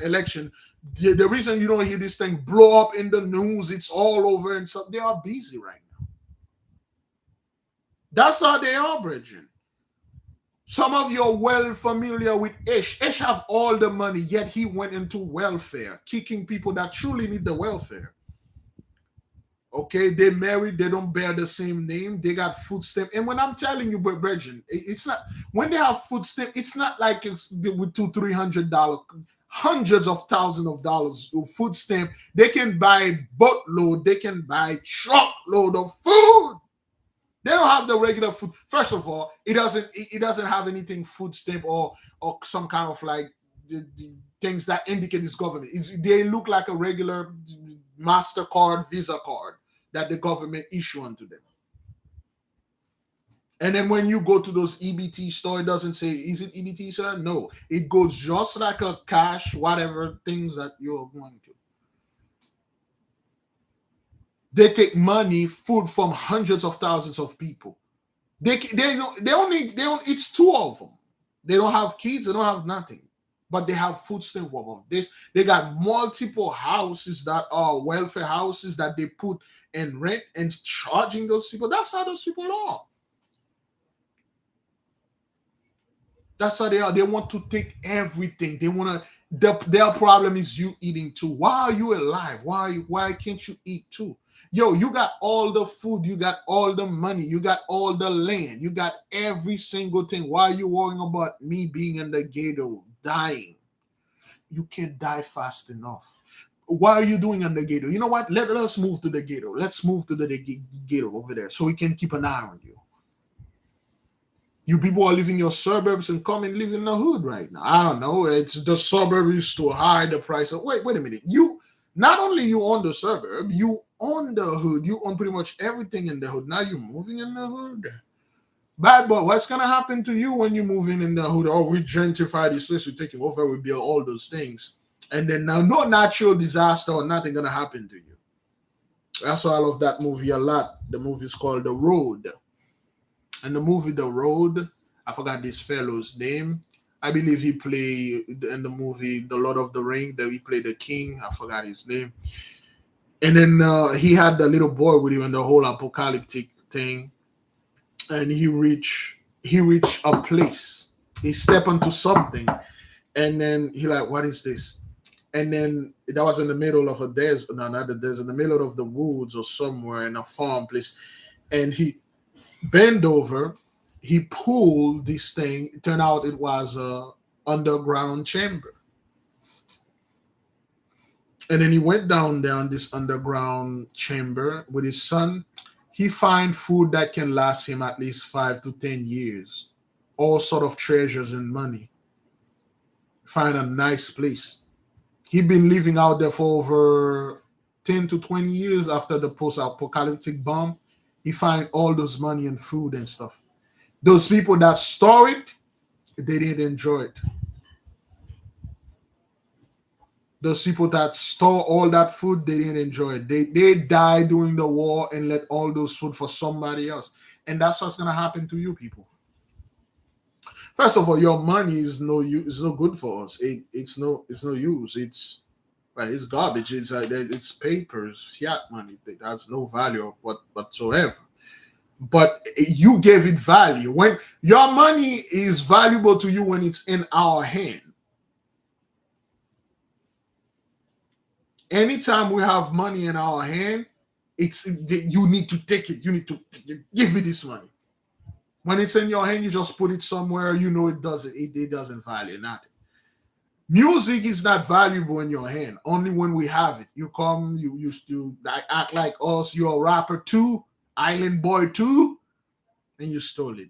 election. The reason you don't hear this thing blow up in the news, it's all over and stuff. They are busy right now. That's how they are, brethren. Some of you are well familiar with Ish. Ish have all the money, yet he went into welfare, kicking people that truly need the welfare. Okay, they married, they don't bear the same name, they got food stamp. And when I'm telling you, brethren, it's not, when they have food stamp, it's not like it's with $200-300, hundreds of thousands of dollars of food stamp. They can buy boatload, they can buy truckload of food. They don't have the regular food. First of all, it doesn't have anything food stamp or some kind of like the things that indicate it's government. They look like a regular MasterCard, Visa card that the government issue unto them. And then when you go to those EBT store, it doesn't say, is it EBT, sir? No. It goes just like a cash, whatever things that you're going to. They take money, food from hundreds of thousands of people. It's 2 of them. They don't have kids, they don't have nothing. but they have food stamp of this. They got multiple houses that are welfare houses that they put in rent and charging those people. That's how those people are. That's how they are. They want to take everything. They want to. Their problem is you eating too. Why are you alive? Why can't you eat too? Yo, you got all the food, you got all the money, you got all the land, you got every single thing. Why are you worrying about me being in the ghetto, dying? You can't die fast enough. Why are you doing in the ghetto? You know what? Let us move to the ghetto. Let's move to the ghetto over there so we can keep an eye on you. You people are living in your suburbs and come and live in the hood right now. I don't know. It's the suburb is too high. The price of wait a minute. You not only you own the suburb, you own the hood. You own pretty much everything in the hood. Now you're moving in the hood. Bad boy, what's gonna happen to you when you move in the hood? Oh, we gentrify this place, we're taking over, we build all those things, and then now no natural disaster or nothing gonna happen to you. That's why I love that movie a lot. The movie is called The Road. And the movie The Road, I forgot this fellow's name. I believe he played in the movie The Lord of the Ring, that he played the king. I forgot his name. And then he had the little boy with him in the whole apocalyptic thing. And he reached a place. He stepped onto something. And then he like, what is this? And then that was in the middle of a desert, no, not the desert, in the middle of the woods or somewhere in a farm place. And he bent over, he pulled this thing. It turned out it was a underground chamber. And then he went down this underground chamber with his son. He find food that can last him at least 5 to 10 years. All sort of treasures and money. Find a nice place. He'd been living out there for over 10 to 20 years after the post-apocalyptic bomb. He find all those money and food and stuff. Those people that store it, they didn't enjoy it. Those people that store all that food, they didn't enjoy it. They died during the war and let all those food for somebody else. And that's what's gonna happen to you people. First of all, your money is no good for us. It's no use. It's garbage. It's papers, fiat money. That has no value whatsoever. But you gave it value. When your money is valuable to you when it's in our hand. Anytime we have money in our hand, you need to take it. You need to give me this money. When it's in your hand, you just put it somewhere. You know it doesn't value nothing. Music is not valuable in your hand. Only when we have it. You come, you used to act like us. You're a rapper too, island boy too, and you stole it.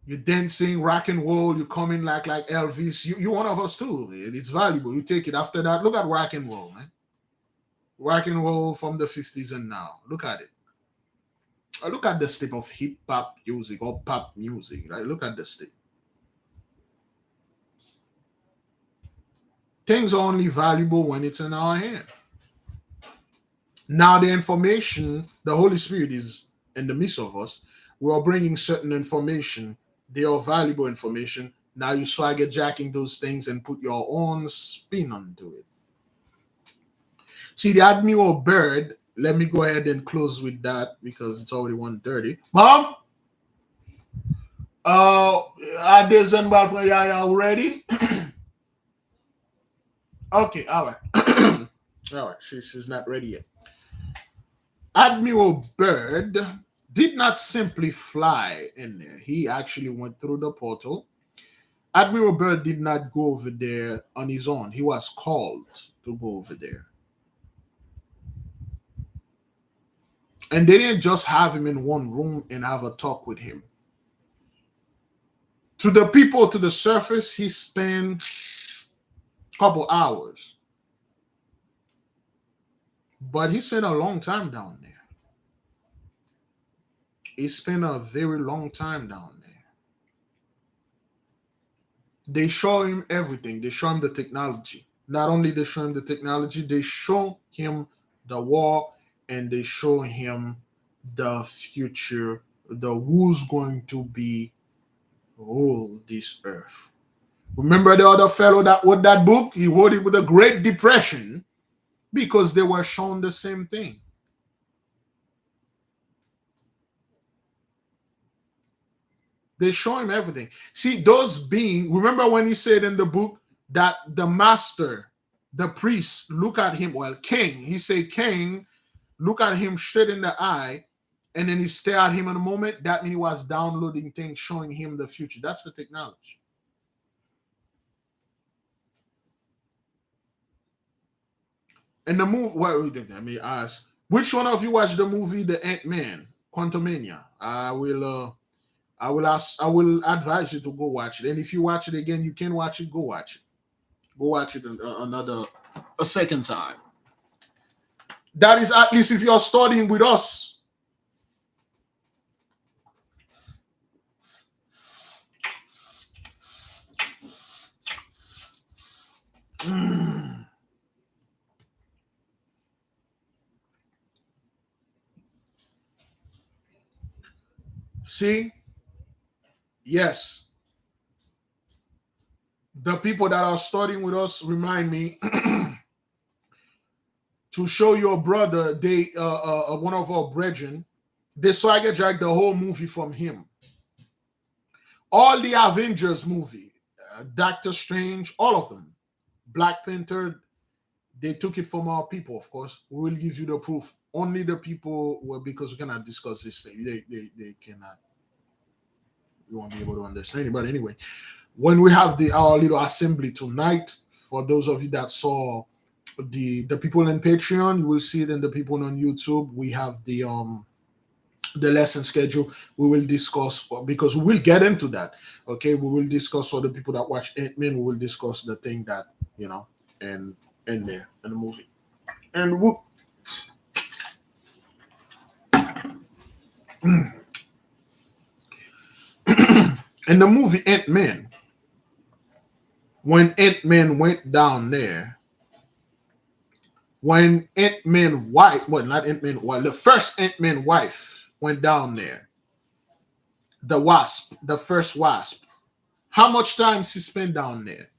You're dancing, rock and roll. You come in like Elvis. You're one of us too. It's valuable. You take it. After that, look at rock and roll, man. Rock and roll from the 50s and now. Look at it. Look at the state of hip hop music or pop music. Right? Look at the state. Things are only valuable when it's in our hand. Now the information, the Holy Spirit is in the midst of us. We are bringing certain information. They are valuable information. Now you swagger jacking those things and put your own spin onto it. See, the Admiral Bird, let me go ahead and close with that because it's already 1:30. Mom? Are they ready? Okay, all right. All right, she's not ready yet. Admiral Byrd did not simply fly in there. He actually went through the portal. Admiral Byrd did not go over there on his own. He was called to go over there. And they didn't just have him in one room and have a talk with him. To the people to the surface, he spent a couple hours. But he spent a long time down there. He spent a very long time down there. They show him everything. They show him the technology. Not only they show him the technology, they show him the war, and they show him the future, the who's going to be rule this earth. Remember the other fellow that wrote that book? He wrote it with a Great Depression because they were shown the same thing. They show him everything. See, those beings, remember when he said in the book that the master, the priest, look at him, well, king, he said, king, look at him straight in the eye, and then he stare at him in a moment. That means he was downloading things, showing him the future. That's the technology. And the movie, what we did, let me ask, which one of you watched the movie The Ant-Man, Quantumania? I will advise you to go watch it. And if you watch it again, you can watch it, go watch it. Go watch it a second time. That is at least if you're studying with us. See? Yes. The people that are studying with us remind me to show your brother, they one of our brethren, they swagger jack the whole movie from him. All the Avengers movie, Doctor Strange, all of them. Black Panther, they took it from our people, of course. We will give you the proof. Only the people, well, because we cannot discuss this thing. They cannot. You won't be able to understand it. But anyway, when we have our little assembly tonight, for those of you that saw the people in Patreon, you will see it in the people on YouTube. We have the lesson schedule. We will discuss, because we will get into that. Okay, we will discuss for the people that watch Ant-Man. We will discuss the thing that, and there in the movie. And whoop. In the movie Ant-Man, when Ant-Man went down there, when Ant-Man wife, well, not Ant-Man, well, the first Ant-Man wife went down there, the Wasp, the first Wasp, how much time she spent down there?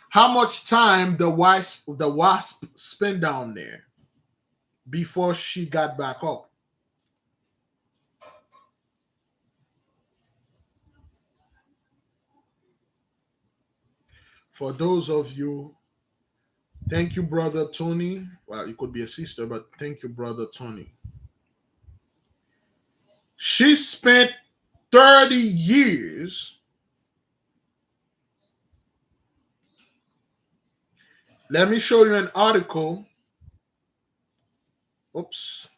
How much time the Wasp spent down there before she got back up? For those of you, thank you, Brother Tony. Well, it could be a sister, but thank you, Brother Tony. She spent 30 years. Let me show you an article. Oops.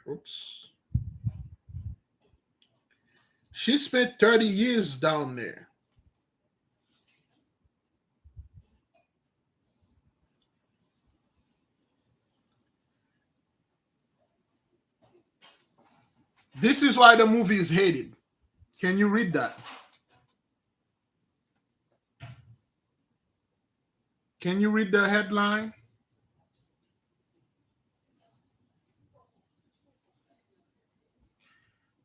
Oops. She spent 30 years down there. This is why the movie is hated. Can you read that? Can you read the headline?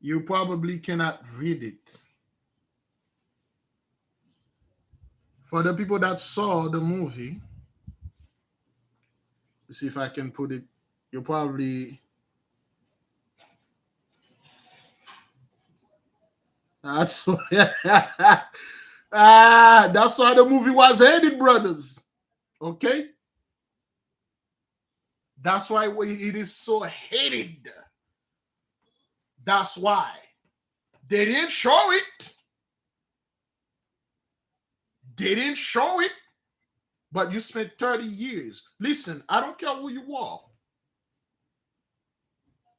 You probably cannot read it. For the people that saw the movie, let's see if I can put it. You probably. That's that's why the movie was hated, brothers. Okay? That's why it is so hated. That's why. They didn't show it. They didn't show it. But you spent 30 years. Listen, I don't care who you are.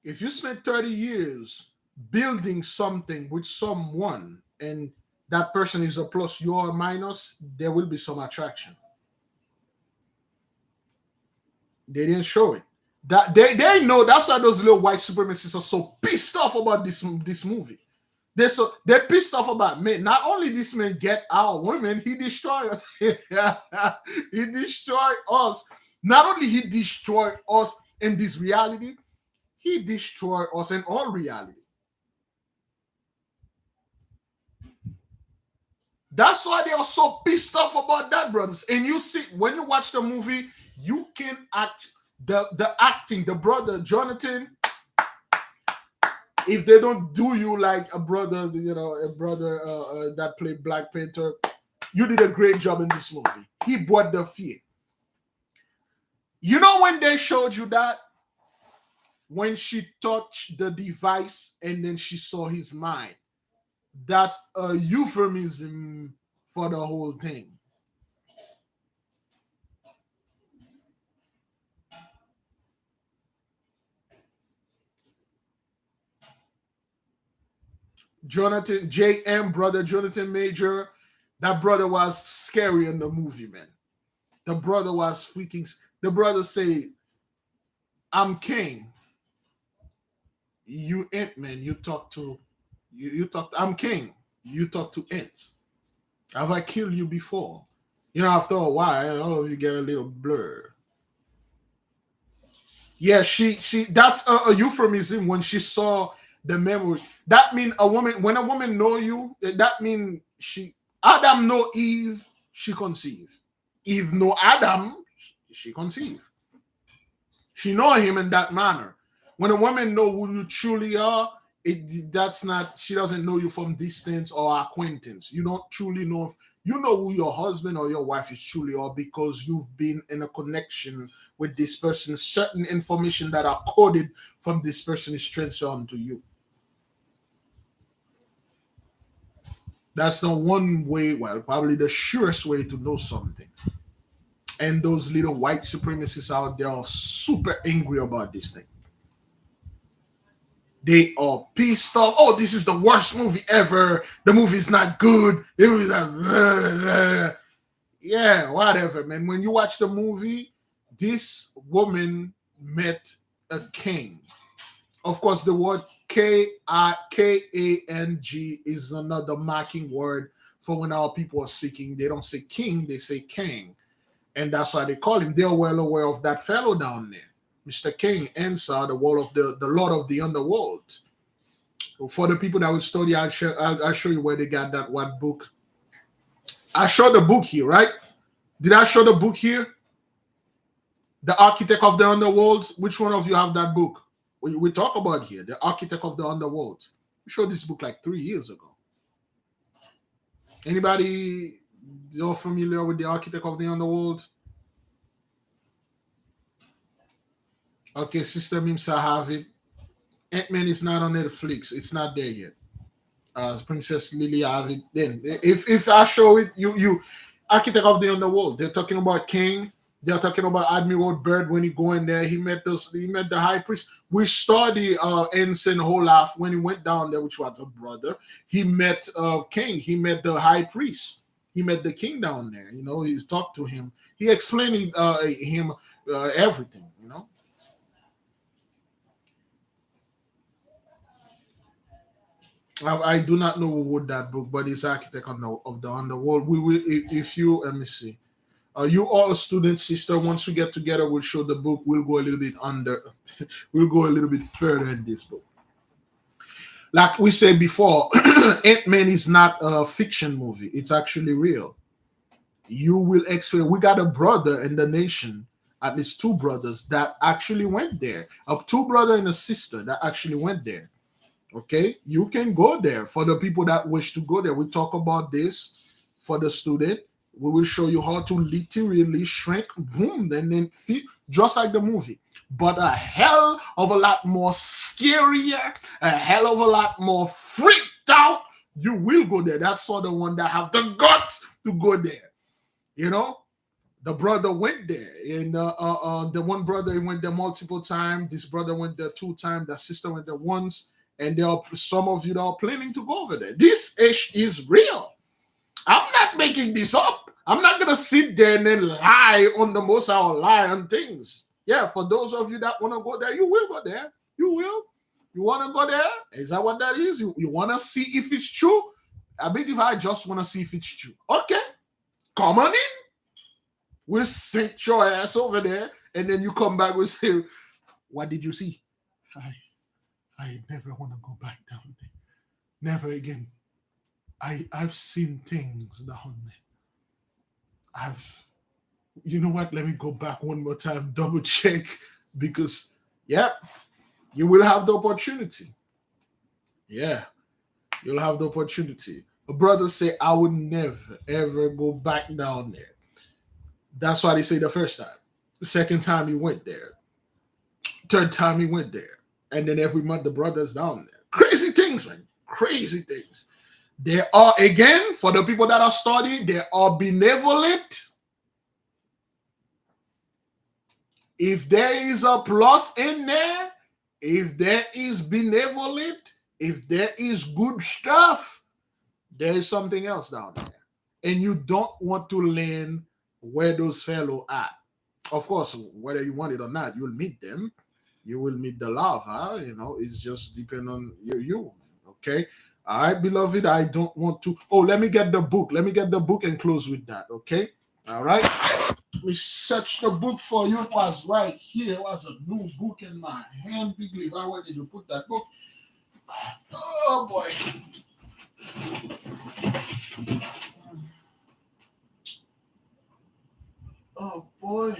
If you spent 30 years building something with someone and that person is a plus, you are a minus, there will be some attraction. They didn't show it. That they know that's why those little white supremacists are so pissed off about this movie. They're pissed off about men. Not only this man get our women, he destroy us. He destroy us. Not only he destroy us in this reality, he destroy us in all reality. That's why they are so pissed off about that, brothers. And you see, when you watch the movie, you can act the acting, the brother Jonathan. If they don't do you like a brother, that played Black Panther, you did a great job in this movie. He brought the fear. You know when they showed you that? When she touched the device and then she saw his mind. That's a euphemism for the whole thing. Jonathan, JM, brother Jonathan Major, that brother was scary in the movie, man. The brother was freaking. The brother say, "I'm king." You ain't, man. You talk to. You talk. I'm king. You talk to ants. Have I killed you before? You know, after a while, all of you get a little blur. Yeah, she. That's a euphemism when she saw the memory. That mean a woman. When a woman know you, that mean she. Adam know Eve, she conceive. Eve know Adam, she conceive. She know him in that manner. When a woman know who you truly are, that's not. She doesn't know you from distance or acquaintance. You don't truly know if you know who your husband or your wife is truly are because you've been in a connection with this person. Certain information that are coded from this person is transferred onto you. That's the one way, well, probably the surest way to know something. And those little white supremacists out there are super angry about this thing. They are pissed off. Oh, this is the worst movie ever. The movie's not good. The movie's not. Yeah, whatever, man. When you watch the movie, this woman met a king. Of course, the word K-A-N-G is another marking word for when our people are speaking. They don't say king, they say king. And that's why they call him. They're well aware of that fellow down there. Mr. King answer the wall of the Lord of the Underworld. For the people that will study, I'll show you where they got that one book. I showed the book here, right? Did I show the book here? The Architect of the Underworld. Which one of you have that book? We talk about here, the Architect of the Underworld. We showed this book like 3 years ago. Anybody you're familiar with the Architect of the Underworld? Okay, Sister Mimsa have it. Ant-Man is not on Netflix. It's not there yet. Princess Lily have it. Then, if I show it, you Architect of the Underworld. They're talking about King. They're talking about Admiral Byrd when he go in there. He met the high priest. We study Ensign Olaf when he went down there, which was a brother. He met King. He met the high priest. He met the king down there. You know, he's talked to him. He explained him everything. You know. I do not know who wrote that book, but it's Architect of the Underworld. We will, if you let me see. You all students, sister. Once we get together, we'll show the book. We'll go a little bit we'll go a little bit further in this book. Like we said before, Ant-Man is not a fiction movie. It's actually real. You will experience. We got a brother in the nation, at least two brothers that actually went there. Two brother and a sister that actually went there. Okay, you can go there for the people that wish to go there. We talk about this for the student. We will show you how to literally shrink, boom, and then fit, just like the movie. But a hell of a lot more scarier, a hell of a lot more freaked out. You will go there. That's for the one that have the guts to go there. You know, the brother went there, and the one brother went there multiple times. This brother went there 2 times. The sister went there once. And there are some of you that are planning to go over there. This ish is real. I'm not making this up. I'm not going to sit there and then lie on the most. I'll lie on things. Yeah, for those of you that want to go there, you will go there. You will. You want to go there? Is that what that is? You want to see if it's true? I mean, if I just want to see if it's true. Okay, come on in. We'll sink your ass over there, and then you come back with say, what did you see? I never want to go back down there. Never again. I've seen things down there. You know what? Let me go back one more time, double check, because you will have the opportunity. Yeah, you'll have the opportunity. A brother say, I would never ever go back down there. That's why they say the first time. The second time he went there. Third time he went there. And then every month the brother's down there. Crazy things, man. Crazy things. There are, again, for the people that are studying, there are benevolent. If there is a plus in there, if there is benevolent, if there is good stuff, there is something else down there. And you don't want to learn where those fellow at. Of course, whether you want it or not, you'll meet them. You will meet the lava, it's just depend on you. Okay. All right, beloved, I don't want to. Oh, let me get the book. Let me get the book and close with that. Okay. All right. Let me search the book for you. It was right here. It was a new book in my hand. Big leaf. Where did you put that book? Oh boy. Oh boy.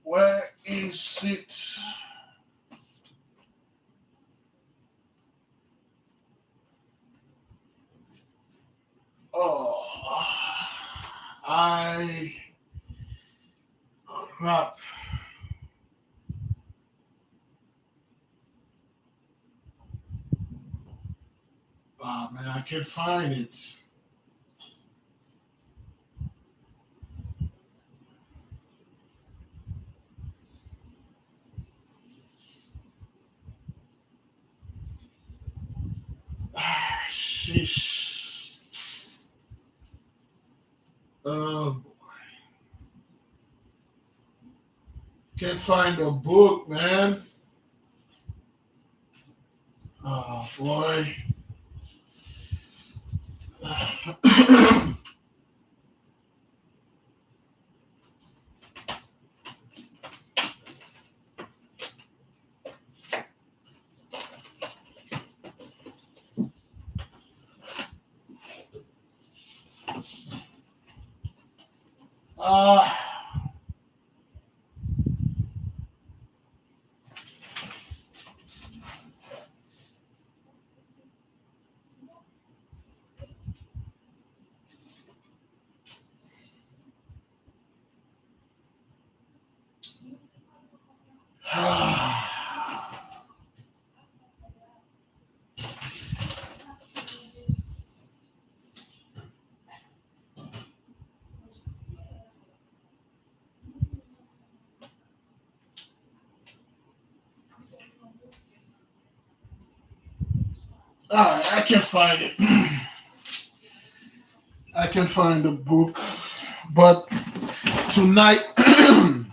Where is it? Oh, crap. Oh man, I can't find it. Sheesh. Boy. Can't find a book, man. Oh boy. I can't find it. I can find the book, but tonight,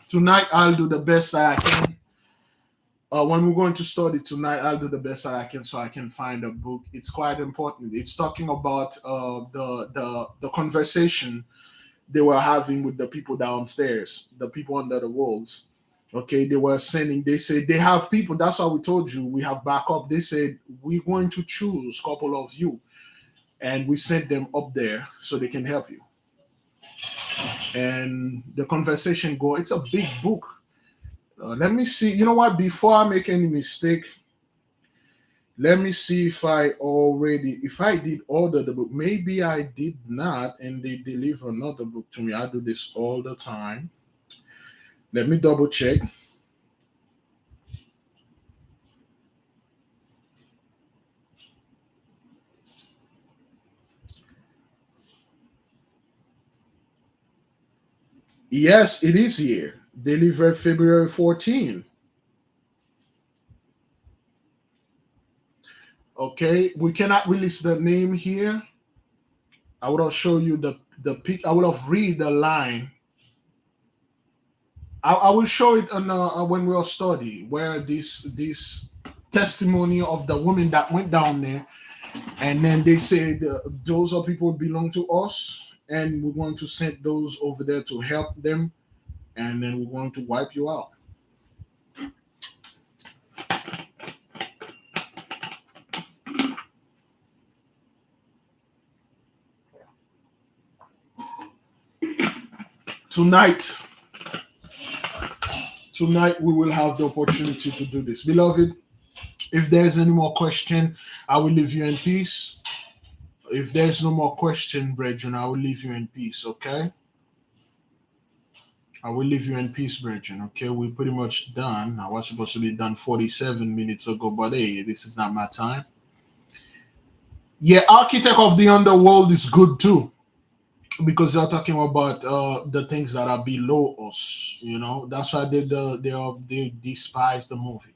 tonight I'll do the best that I can. When we're going to study tonight, I'll do the best that I can so I can find a book. It's quite important. It's talking about the conversation they were having with the people downstairs, the people under the walls. Okay, they said they have people. That's how we told you we have backup. They said we're going to choose a couple of you, and we sent them up there so they can help you. And the conversation go. It's a big book. Let me see. You know what? Before I make any mistake, let me see if I did order the book. Maybe I did not, and they deliver another book to me. I do this all the time. Let me double check. Yes, it is here. Delivered February 14. Okay, we cannot release the name here. I would have show you the pic. I would have read the line. I will show it on when we'll study where this testimony of the woman that went down there, and then they said those are people who belong to us, and we're going to send those over there to help them, and then we're going to wipe you out. Tonight we will have the opportunity to do this. Beloved, if there's any more question, I will leave you in peace. If there's no more question, brethren, I will leave you in peace, okay? I will leave you in peace, brethren, okay? We're pretty much done. I was supposed to be done 47 minutes ago, but hey, this is not my time. Yeah, Architect of the Underworld is good too, because they're talking about the things that are below us, you know. That's why they despise the movie.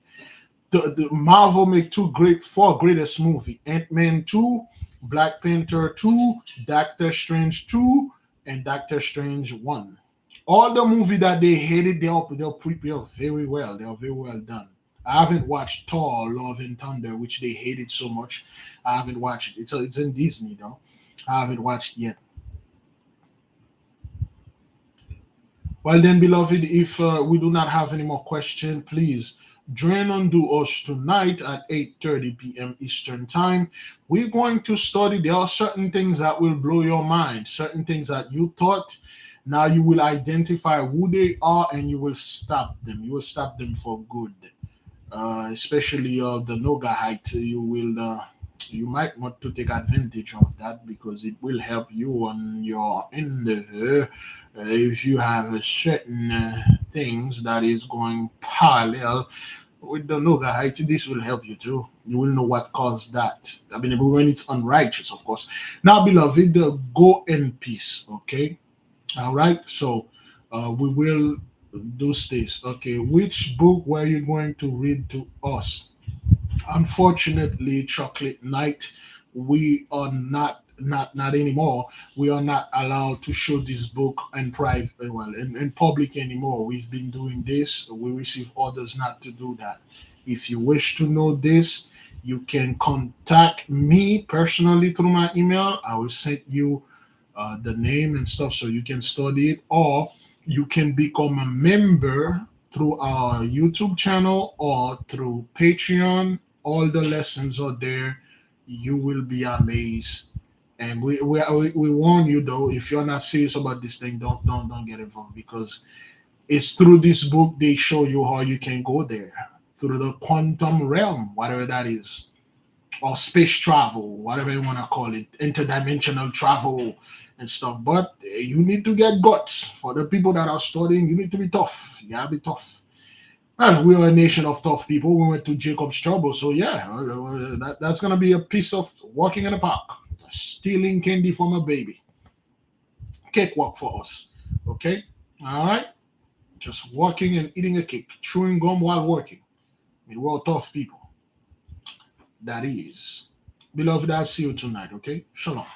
The Marvel make four greatest movie: Ant-Man 2, Black Panther 2, Doctor Strange 2, and Doctor Strange 1. All the movie that they hated, they'll prepare very well. They are very well done. I haven't watched Thor: Love and Thunder, which they hated so much. I haven't watched it. It's in Disney though. I haven't watched it yet. Well then, beloved, if we do not have any more questions, please join on to us tonight at 8:30 p.m. Eastern Time. We're going to study. There are certain things that will blow your mind, certain things that you thought. Now you will identify who they are and you will stop them. You will stop them for good. Especially the Nogahite, you might want to take advantage of that because it will help you on your endeavor. If you have a certain things that is going parallel with the Nogahite, this will help you too. You will know what caused that. I mean, when it's unrighteous, of course. Now, beloved, go in peace, okay? All right, so we will do this. Okay, which book were you going to read to us? Unfortunately, Chocolate Night, we are not anymore. We are not allowed to show this book in private, in public anymore. We've been doing this. We receive orders not to do that. If you wish to know this, you can contact me personally through my email. I will send you the name and stuff so you can study it, or you can become a member through our YouTube channel or through Patreon. All the lessons are there. You will be amazed. And we warn you though, if you're not serious about this thing, don't get involved, because it's through this book they show you how you can go there through the quantum realm, whatever that is, or space travel, whatever you want to call it, interdimensional travel and stuff. But you need to get guts. For the people that are studying, you need to be tough. You gotta be tough. And we are a nation of tough people. We went to Jacob's trouble, so yeah, that's gonna be a piece of walking in the park, stealing candy from a baby, cakewalk for us. Okay, all right, just walking and eating a cake, chewing gum while working. I mean, we're all tough people. That is, beloved. I'll see you tonight. Okay, shalom.